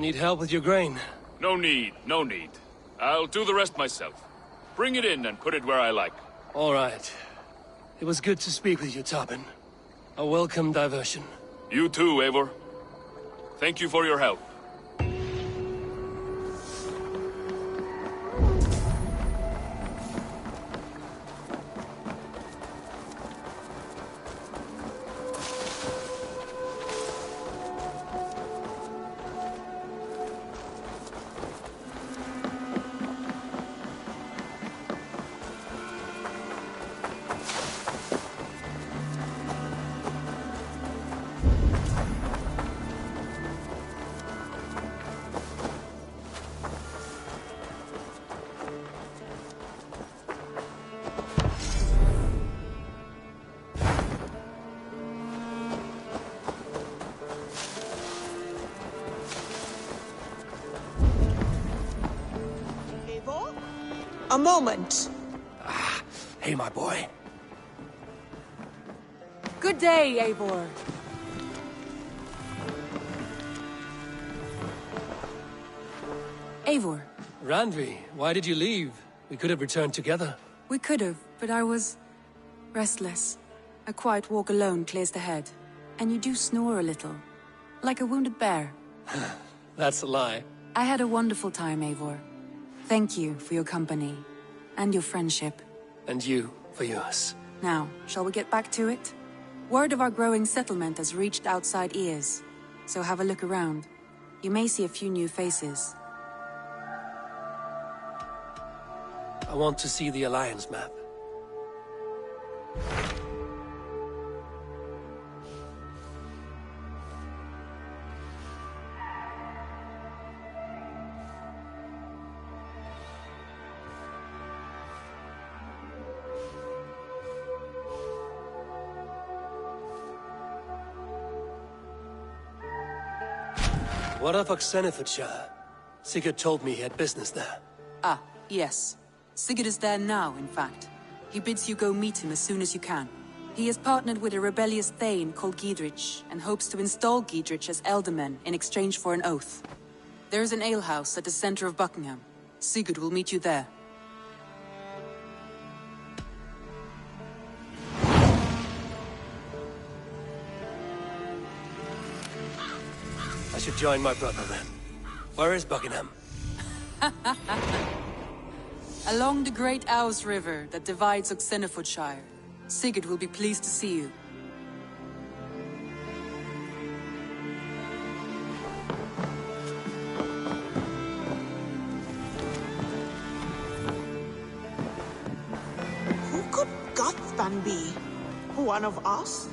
Need help with your grain? No need, no need. I'll do the rest myself. Bring it in and put it where I like. All right. It was good to speak with you, Tobin. A welcome diversion. You too, Eivor. Thank you for your help. A moment. Hey, my boy. Good day, Eivor. Eivor. Randvi, why did you leave? We could have returned together. We could have, but I was restless. A quiet walk alone clears the head. And you do snore a little. Like a wounded bear. That's a lie. I had a wonderful time, Eivor. Thank you for your company. And your friendship. And you for yours. Now, shall we get back to it? Word of our growing settlement has reached outside ears. So have a look around. You may see a few new faces. I want to see the Alliance map. What of Oxenfordshire? Sigurd told me he had business there. Ah, yes. Sigurd is there now, in fact. He bids you go meet him as soon as you can. He has partnered with a rebellious Thane called Giedrich, and hopes to install Giedrich as Elderman in exchange for an oath. There is an alehouse at the center of Buckingham. Sigurd will meet you there. I should join my brother then. Where is Buckingham? Along the great Ouse River that divides Oxenfordshire. Sigurd will be pleased to see you. Who could Gothban be? One of us?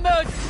murder!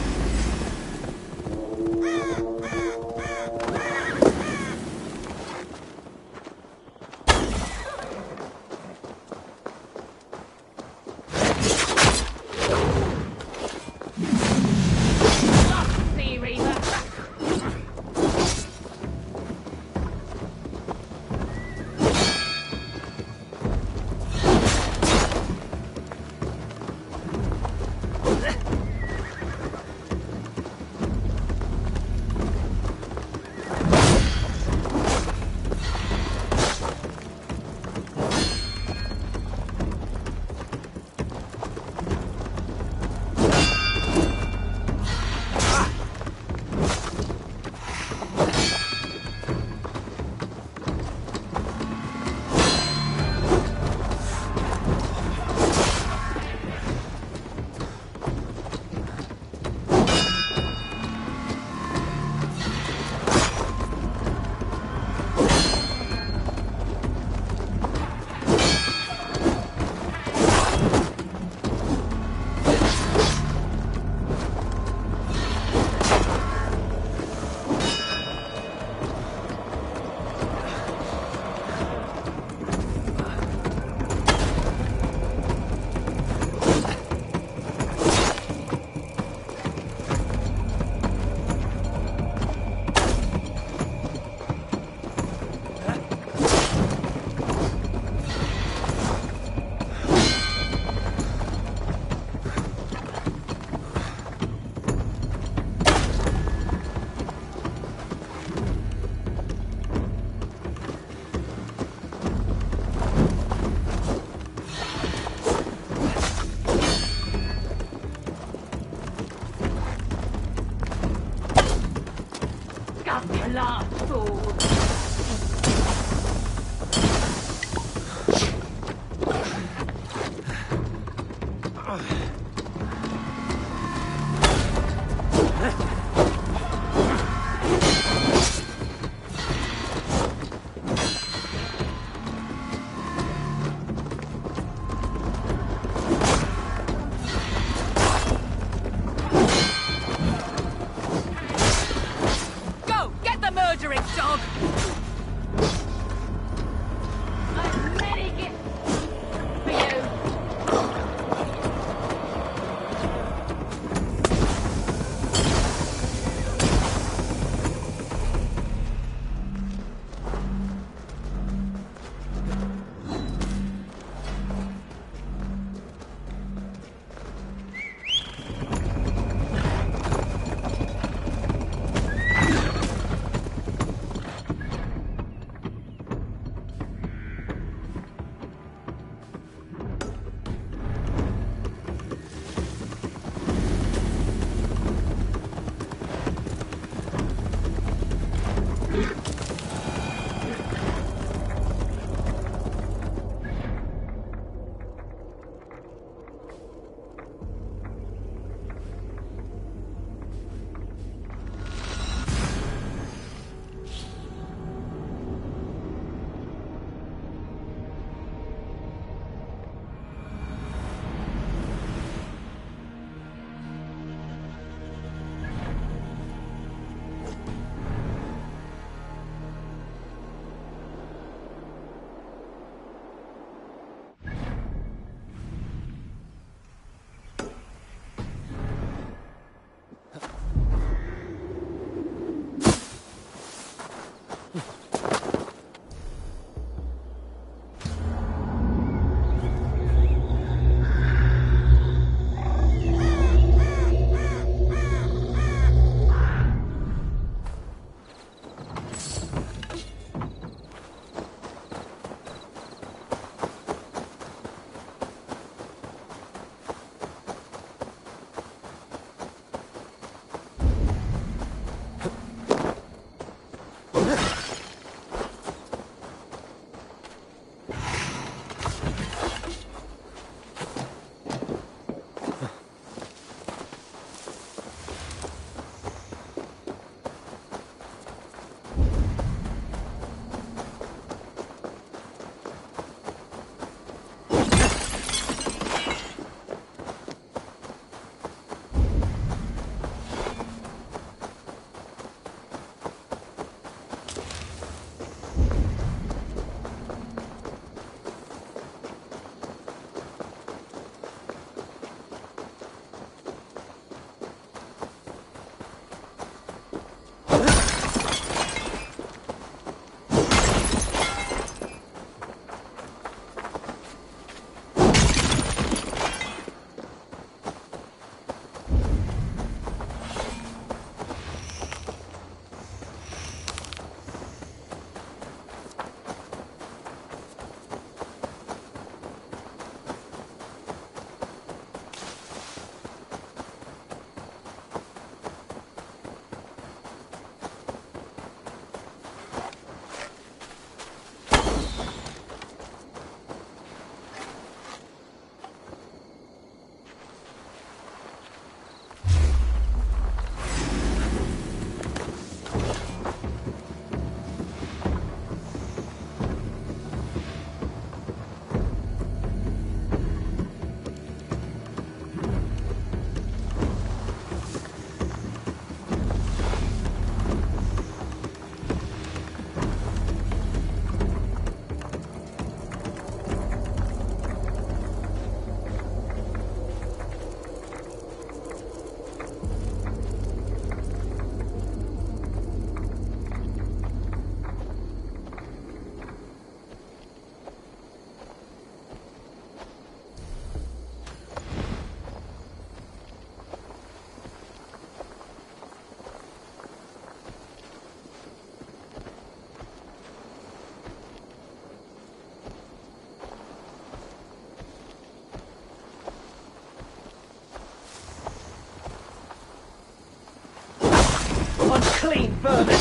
Unclean vermin!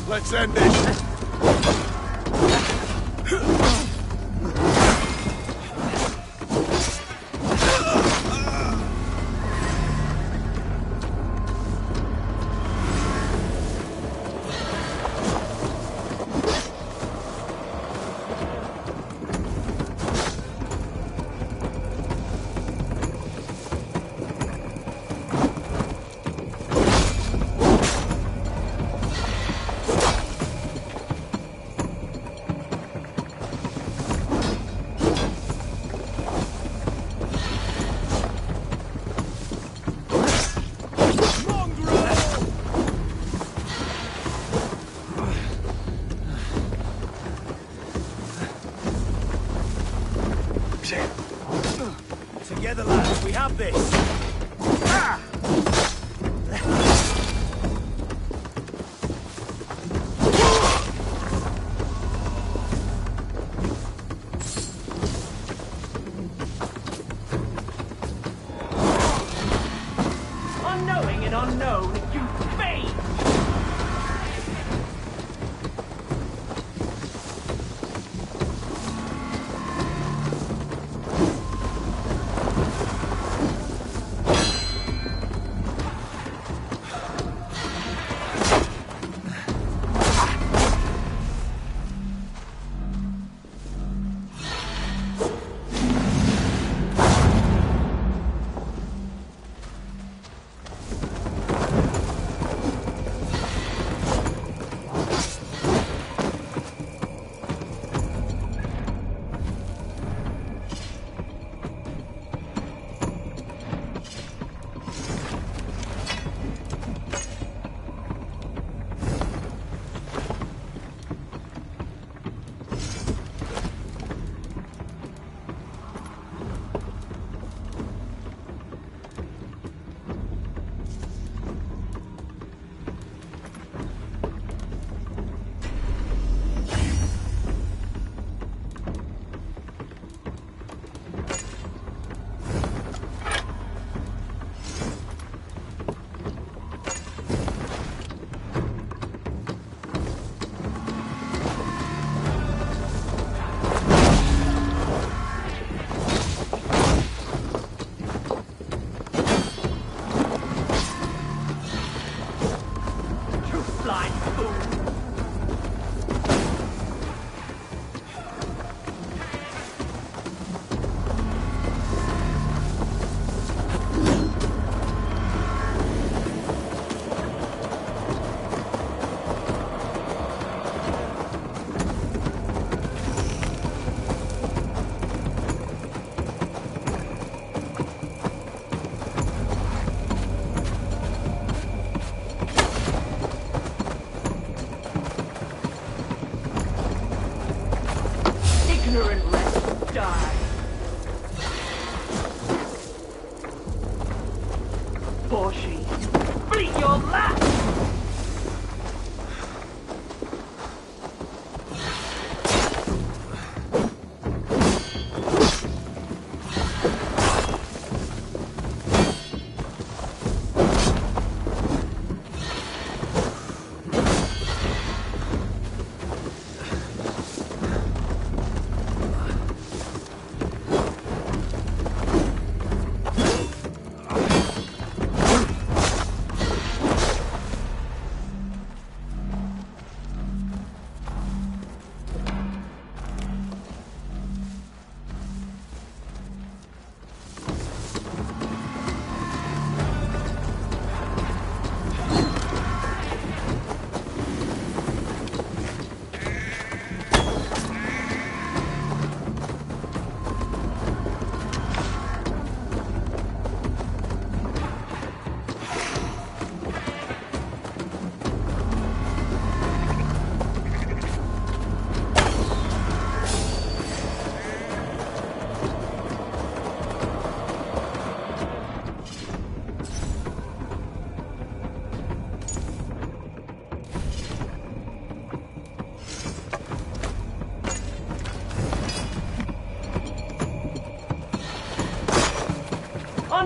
Let's end this. Together, lads, we have this. Ah! Unknowing and unknown, you fiend!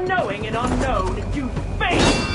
unknowing and unknown, you face!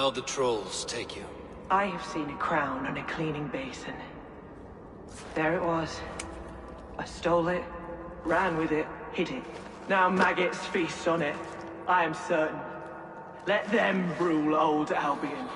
Now the trolls take you. I have seen a crown on a cleaning basin. There it was. I stole it, ran with it, hid it. Now maggots feast on it. I am certain. Let them rule old Albion.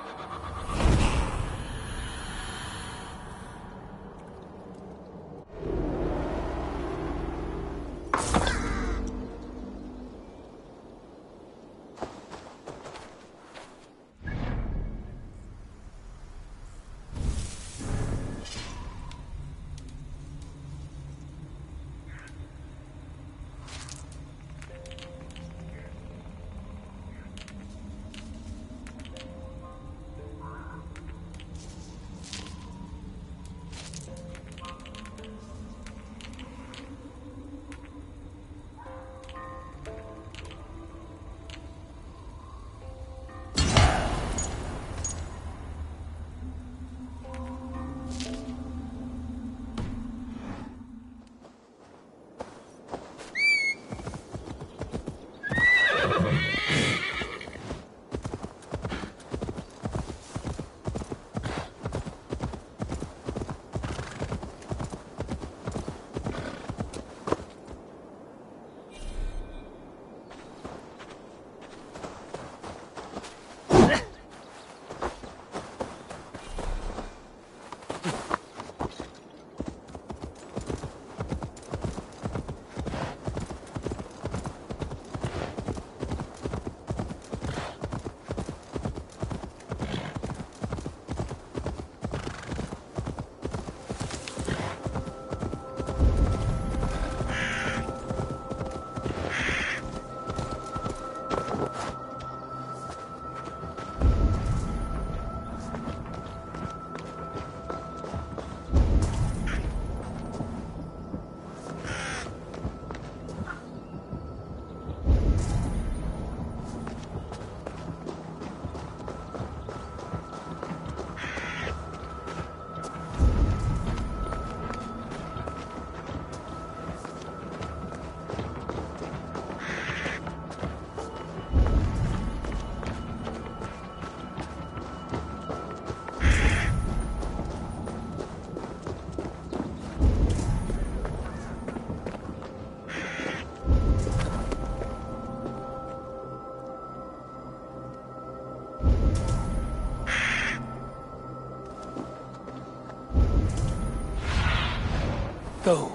Go,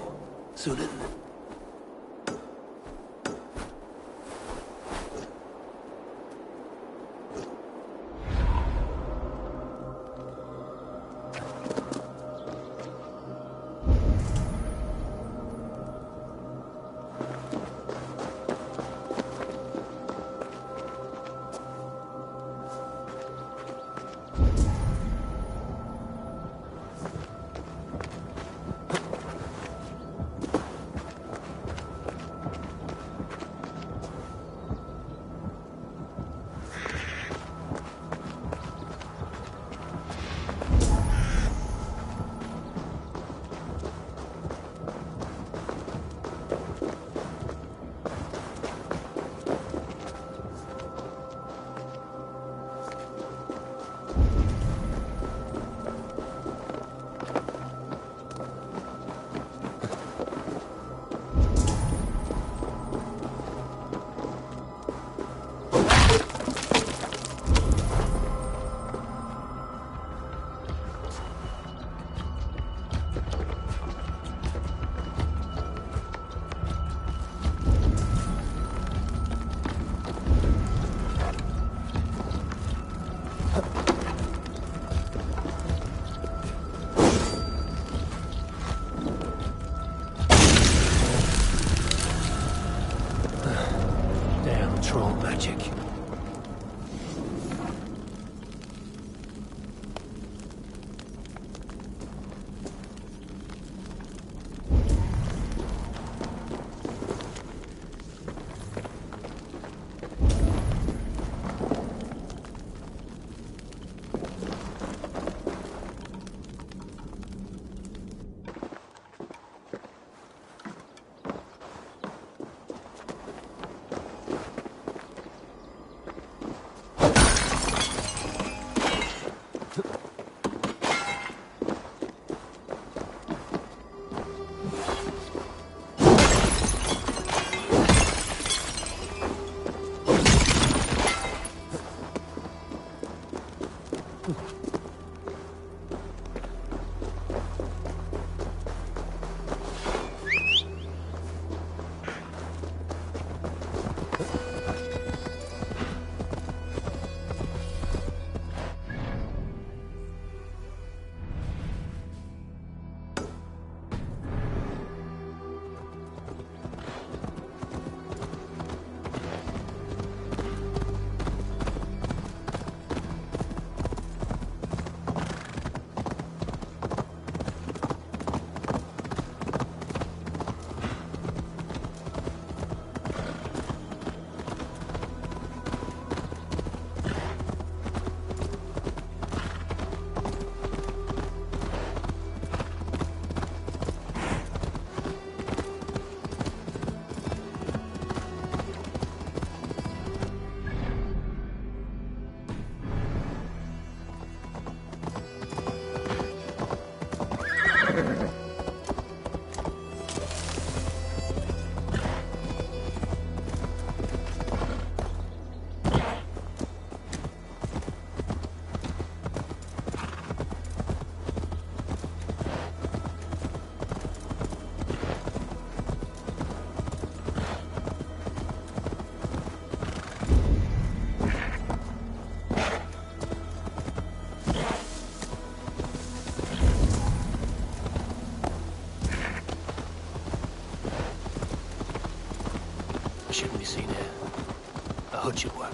Zulin. Shouldn't be seen here. A hood should work.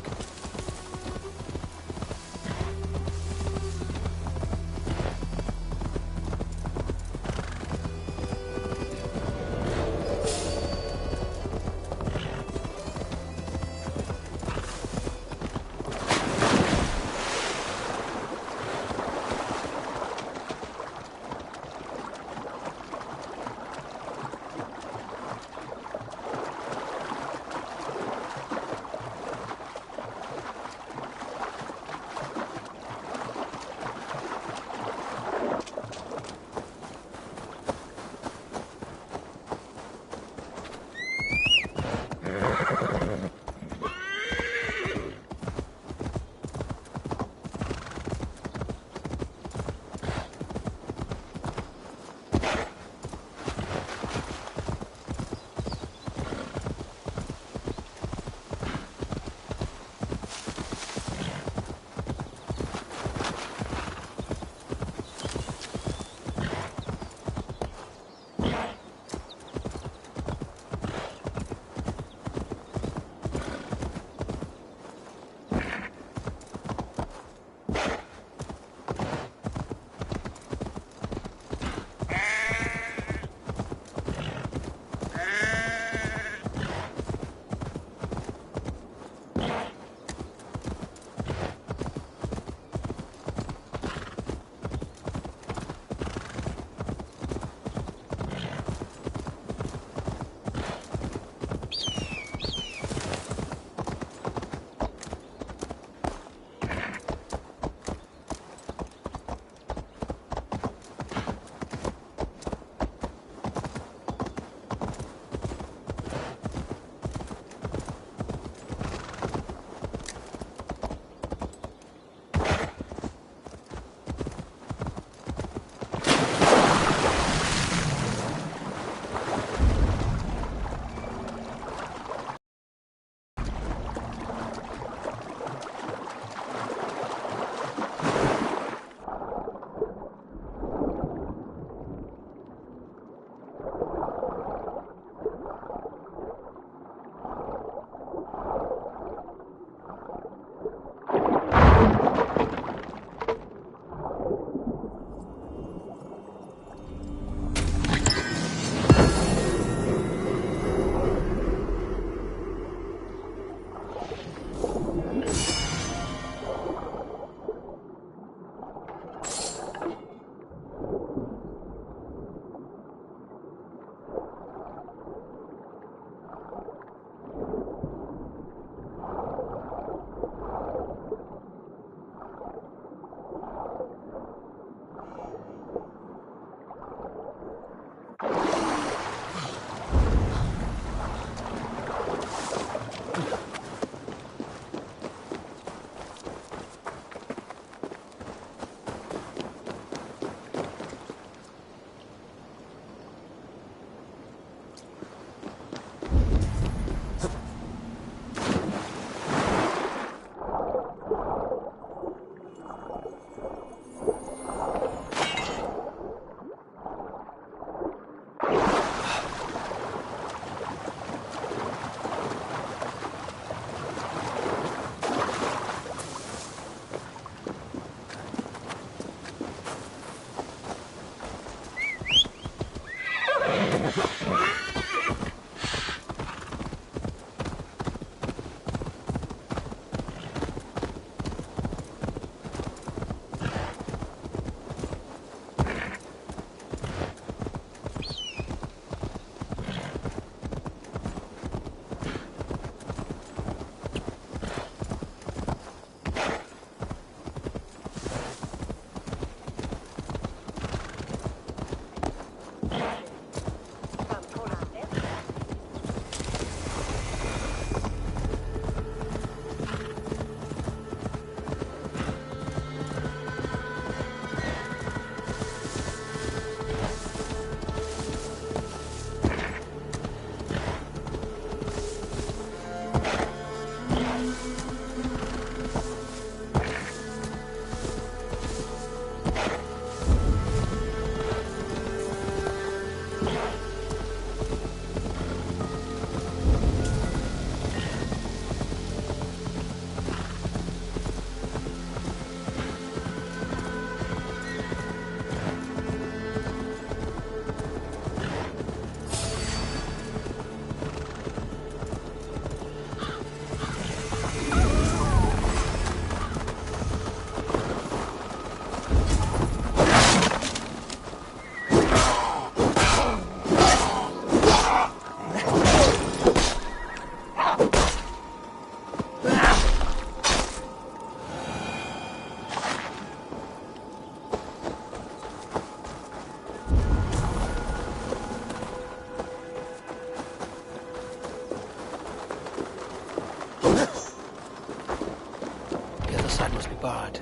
barred.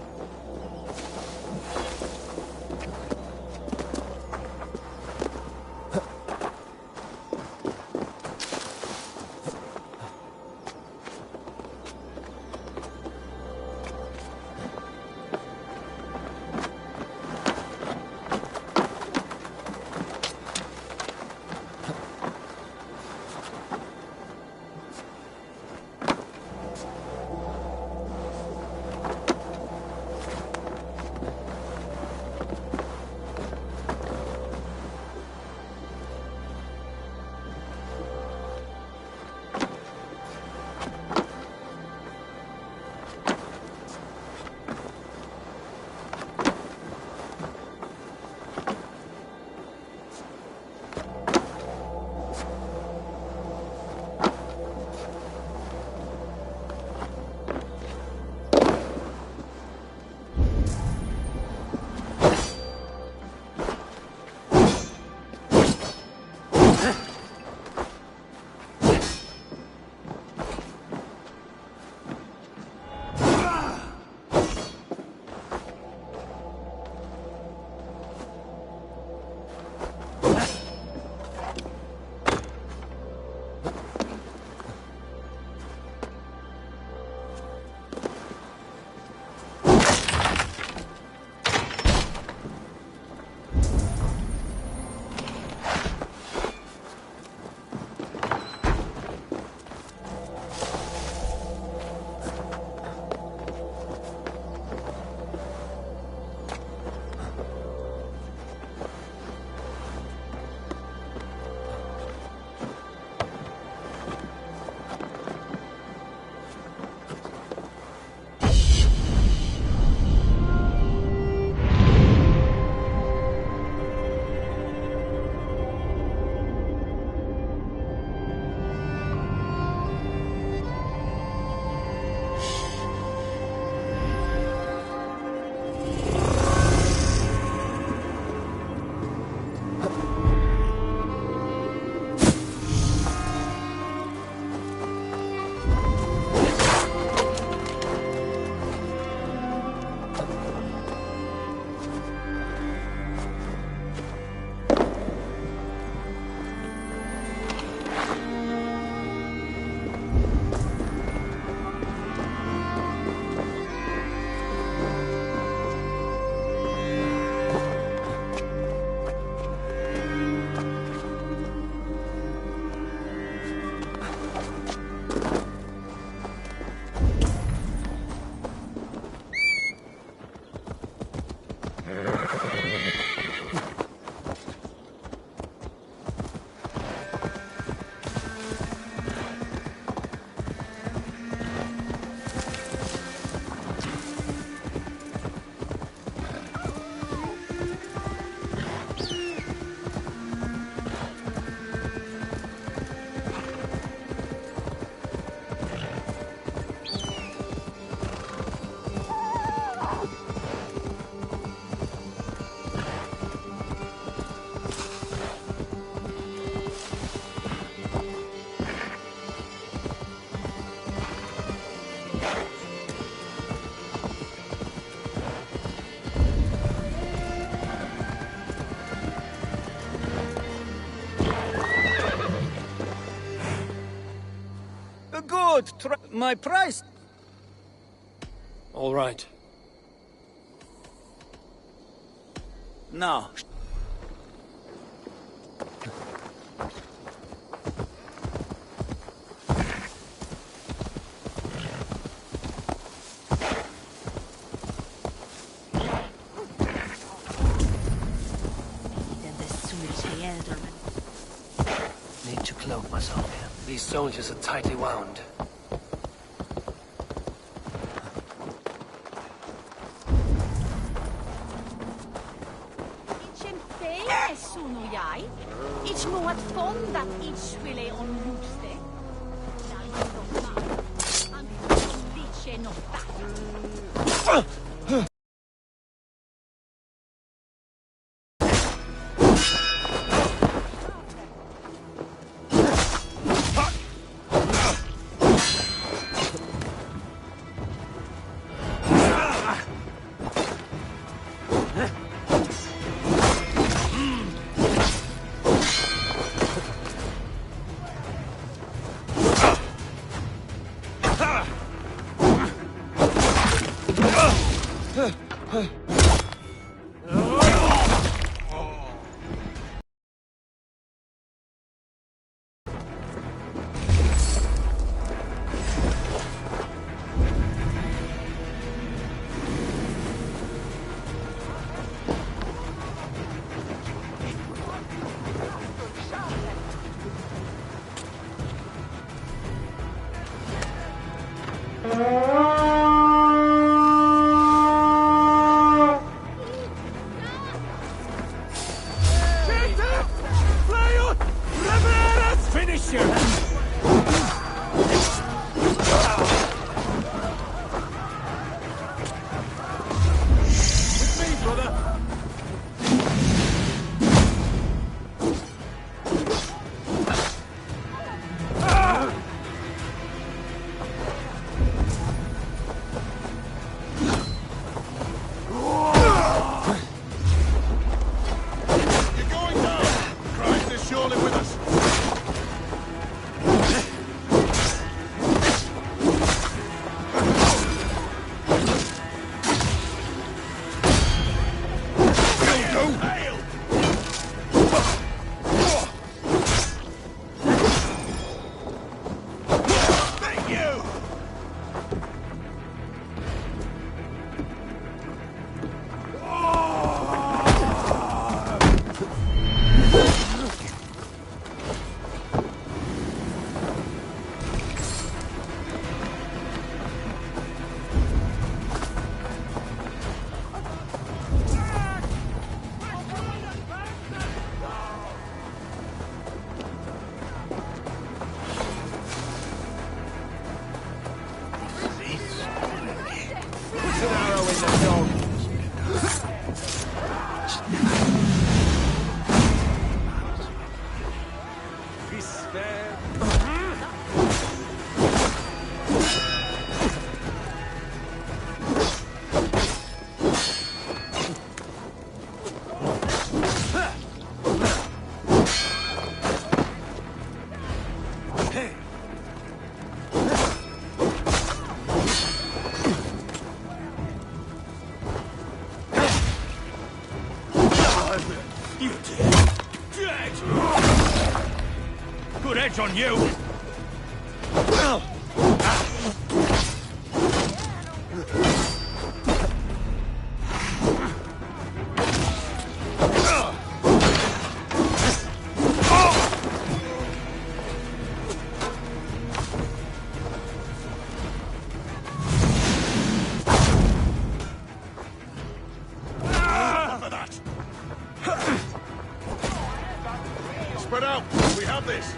good. My price. All right. No. Need to cloak myself here. These soldiers are tightly wound. It's more fun that each really on loose day. Good edge on you! Spread out! We have this!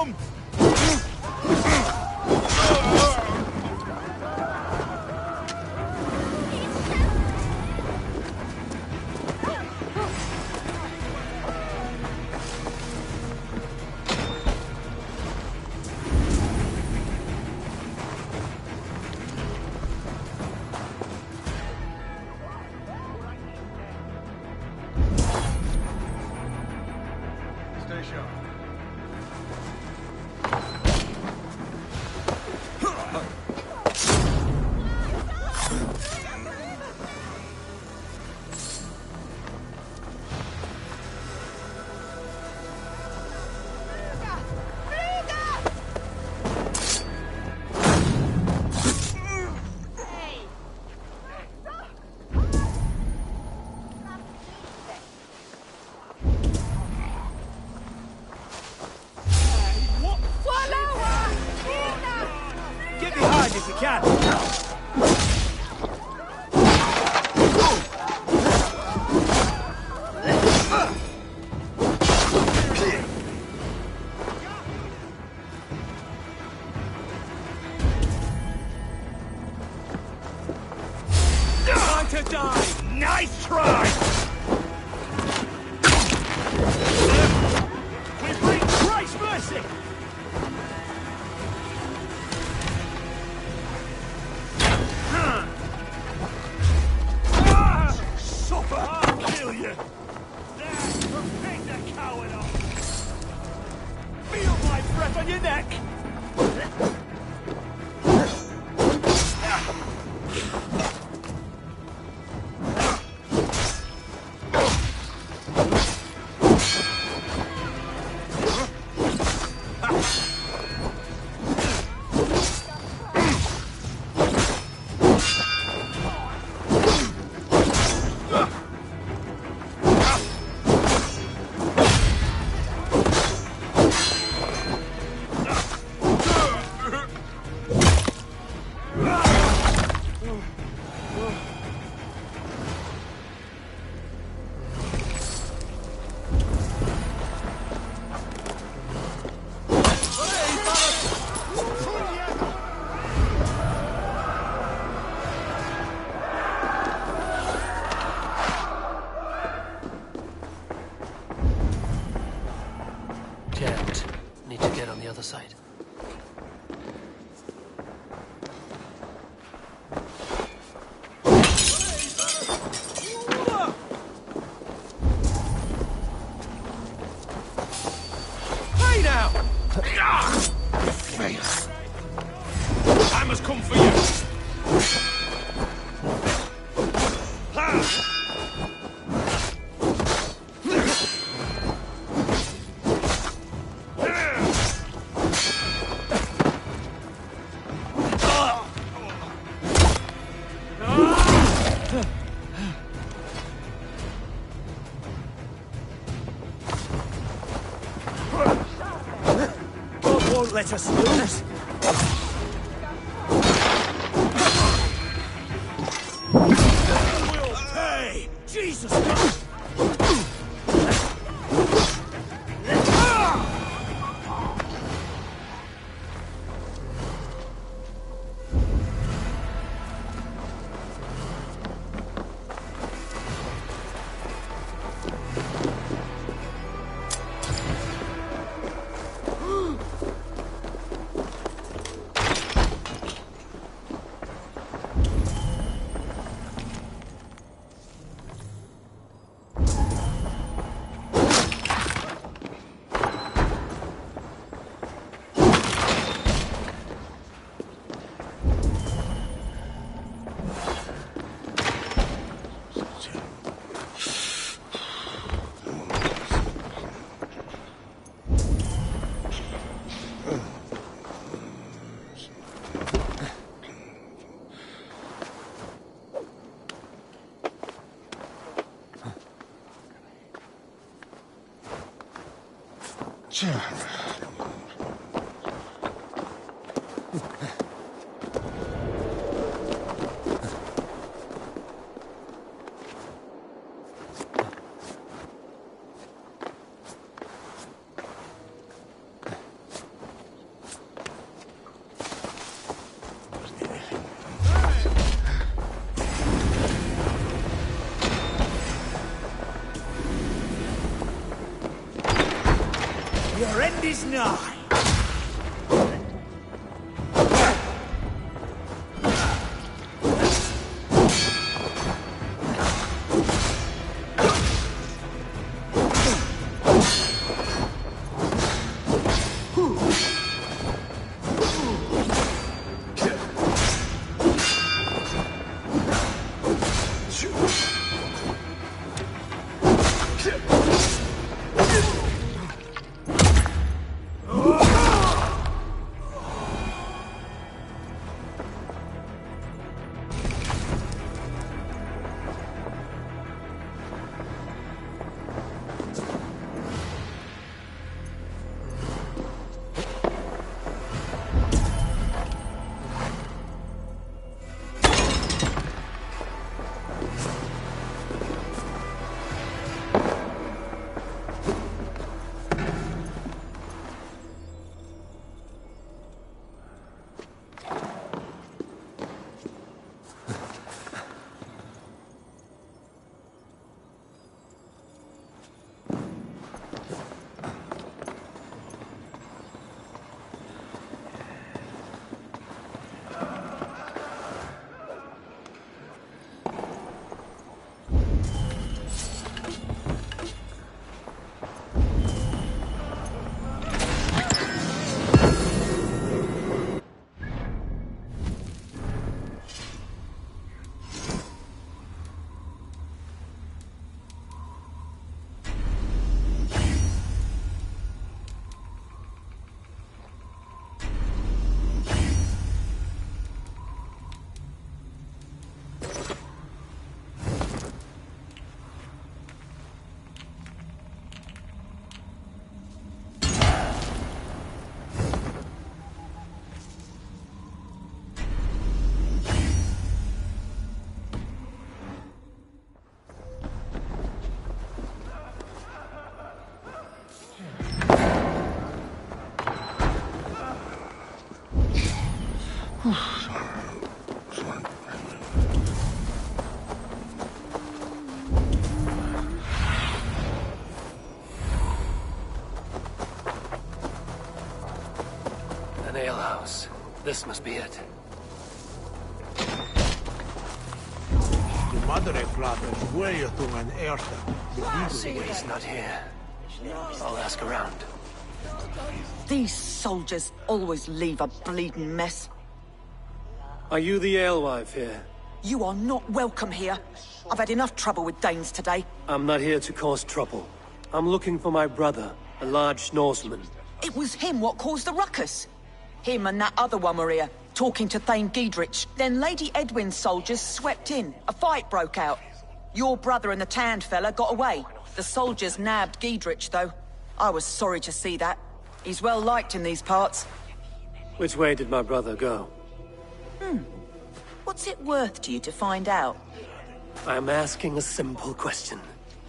Come! Stay sharp. Get behind if you can. Time to die! Nice try! We bring Christ's mercy! Suffer! I'll kill you! There! Pick the coward off! Feel my breath on your neck! Can't. Need to get on the other side. Hey now! Face. Time has come for you! God won't let us lose! Will pay! Jesus Christ! Your end is nigh. An alehouse. This must be it. He's not here. I'll ask around. These soldiers always leave a bleeding mess. Are you the alewife here? You are not welcome here. I've had enough trouble with Danes today. I'm not here to cause trouble. I'm looking for my brother, a large Norseman. It was him what caused the ruckus. Him and that other one were here, talking to Thane Giedrich. Then Lady Edwin's soldiers swept in. A fight broke out. Your brother and the tanned fella got away. The soldiers nabbed Giedrich, though. I was sorry to see that. He's well liked in these parts. Which way did my brother go? What's it worth to you to find out? I'm asking a simple question.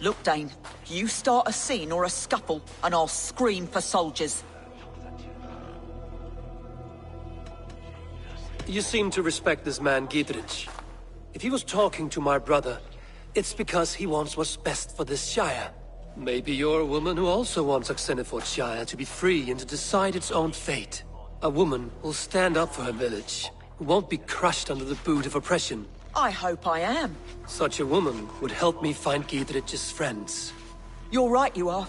Look, Dane, you start a scene or a scuffle, and I'll scream for soldiers. You seem to respect this man, Giedrich. If he was talking to my brother, it's because he wants what's best for this Shire. Maybe you're a woman who also wants Oxenford Shire to be free and to decide its own fate. A woman who'll stand up for her village, who won't be crushed under the boot of oppression. I hope I am. Such a woman would help me find Giedrich's friends. You're right, you are.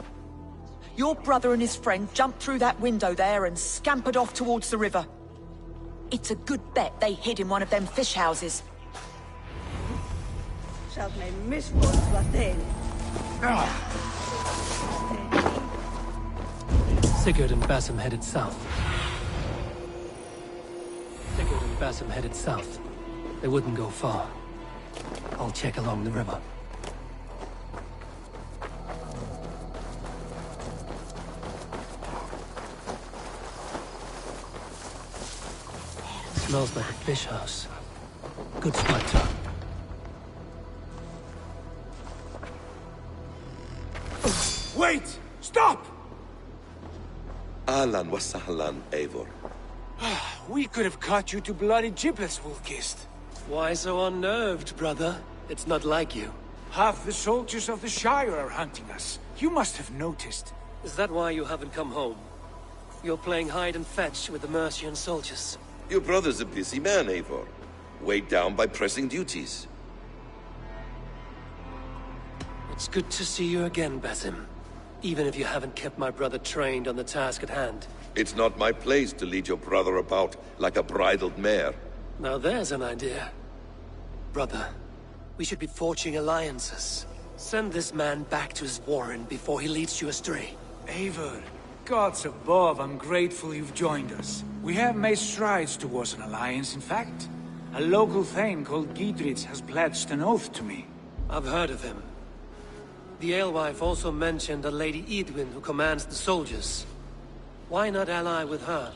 Your brother and his friend jumped through that window there and scampered off towards the river. It's a good bet they hid in one of them fish houses. Sigurd and Basim headed south. Sigurd and Basim headed south. They wouldn't go far. I'll check along the river. Smells like a fish house. Good spot, Tom. Wait! Stop! Ahlan wa sahlan, Eivor. We could have cut you to bloody giblets, Wolfkist. Why so unnerved, brother? It's not like you. Half the soldiers of the Shire are hunting us. You must have noticed. Is that why you haven't come home? You're playing hide and fetch with the Mercian soldiers. Your brother's a busy man, Eivor. Weighed down by pressing duties. It's good to see you again, Basim. Even if you haven't kept my brother trained on the task at hand. It's not my place to lead your brother about like a bridled mare. Now there's an idea. Brother, we should be forging alliances. Send this man back to his warren before he leads you astray. Eivor, gods above, I'm grateful you've joined us. We have made strides towards an alliance, in fact. A local thane called Gidrich has pledged an oath to me. I've heard of him. The alewife also mentioned a Lady Edwin who commands the soldiers. Why not ally with her?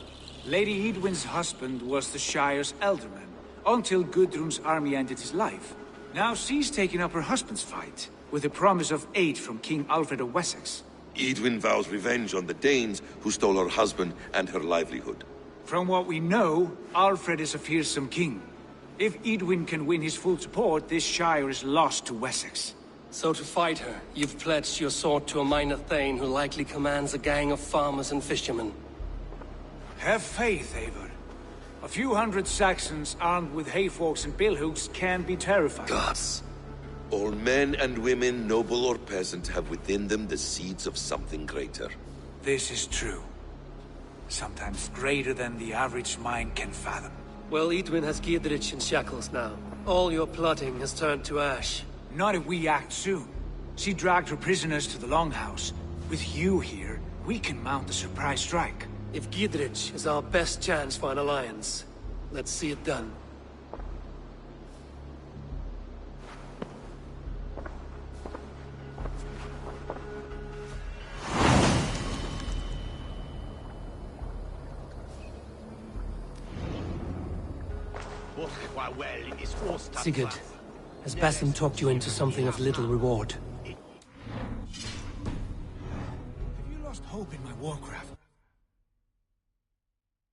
Lady Edwin's husband was the Shire's elderman, until Gudrun's army ended his life. Now she's taking up her husband's fight, with the promise of aid from King Alfred of Wessex. Edwin vows revenge on the Danes who stole her husband and her livelihood. From what we know, Alfred is a fearsome king. If Edwin can win his full support, this Shire is lost to Wessex. So to fight her, you've pledged your sword to a minor thane who likely commands a gang of farmers and fishermen. Have faith, Eivor. A few hundred Saxons armed with hayforks and billhooks can be terrifying. Gods. All men and women, noble or peasant, have within them the seeds of something greater. This is true. Sometimes greater than the average mind can fathom. Well, Edwin has Gidrich in shackles now. All your plotting has turned to ash. Not if we act soon. She dragged her prisoners to the Longhouse. With you here, we can mount a surprise strike. If Gidrich is our best chance for an alliance, let's see it done. Sigurd, has Basim talked you into something of little reward? Have you lost hope in my warcraft?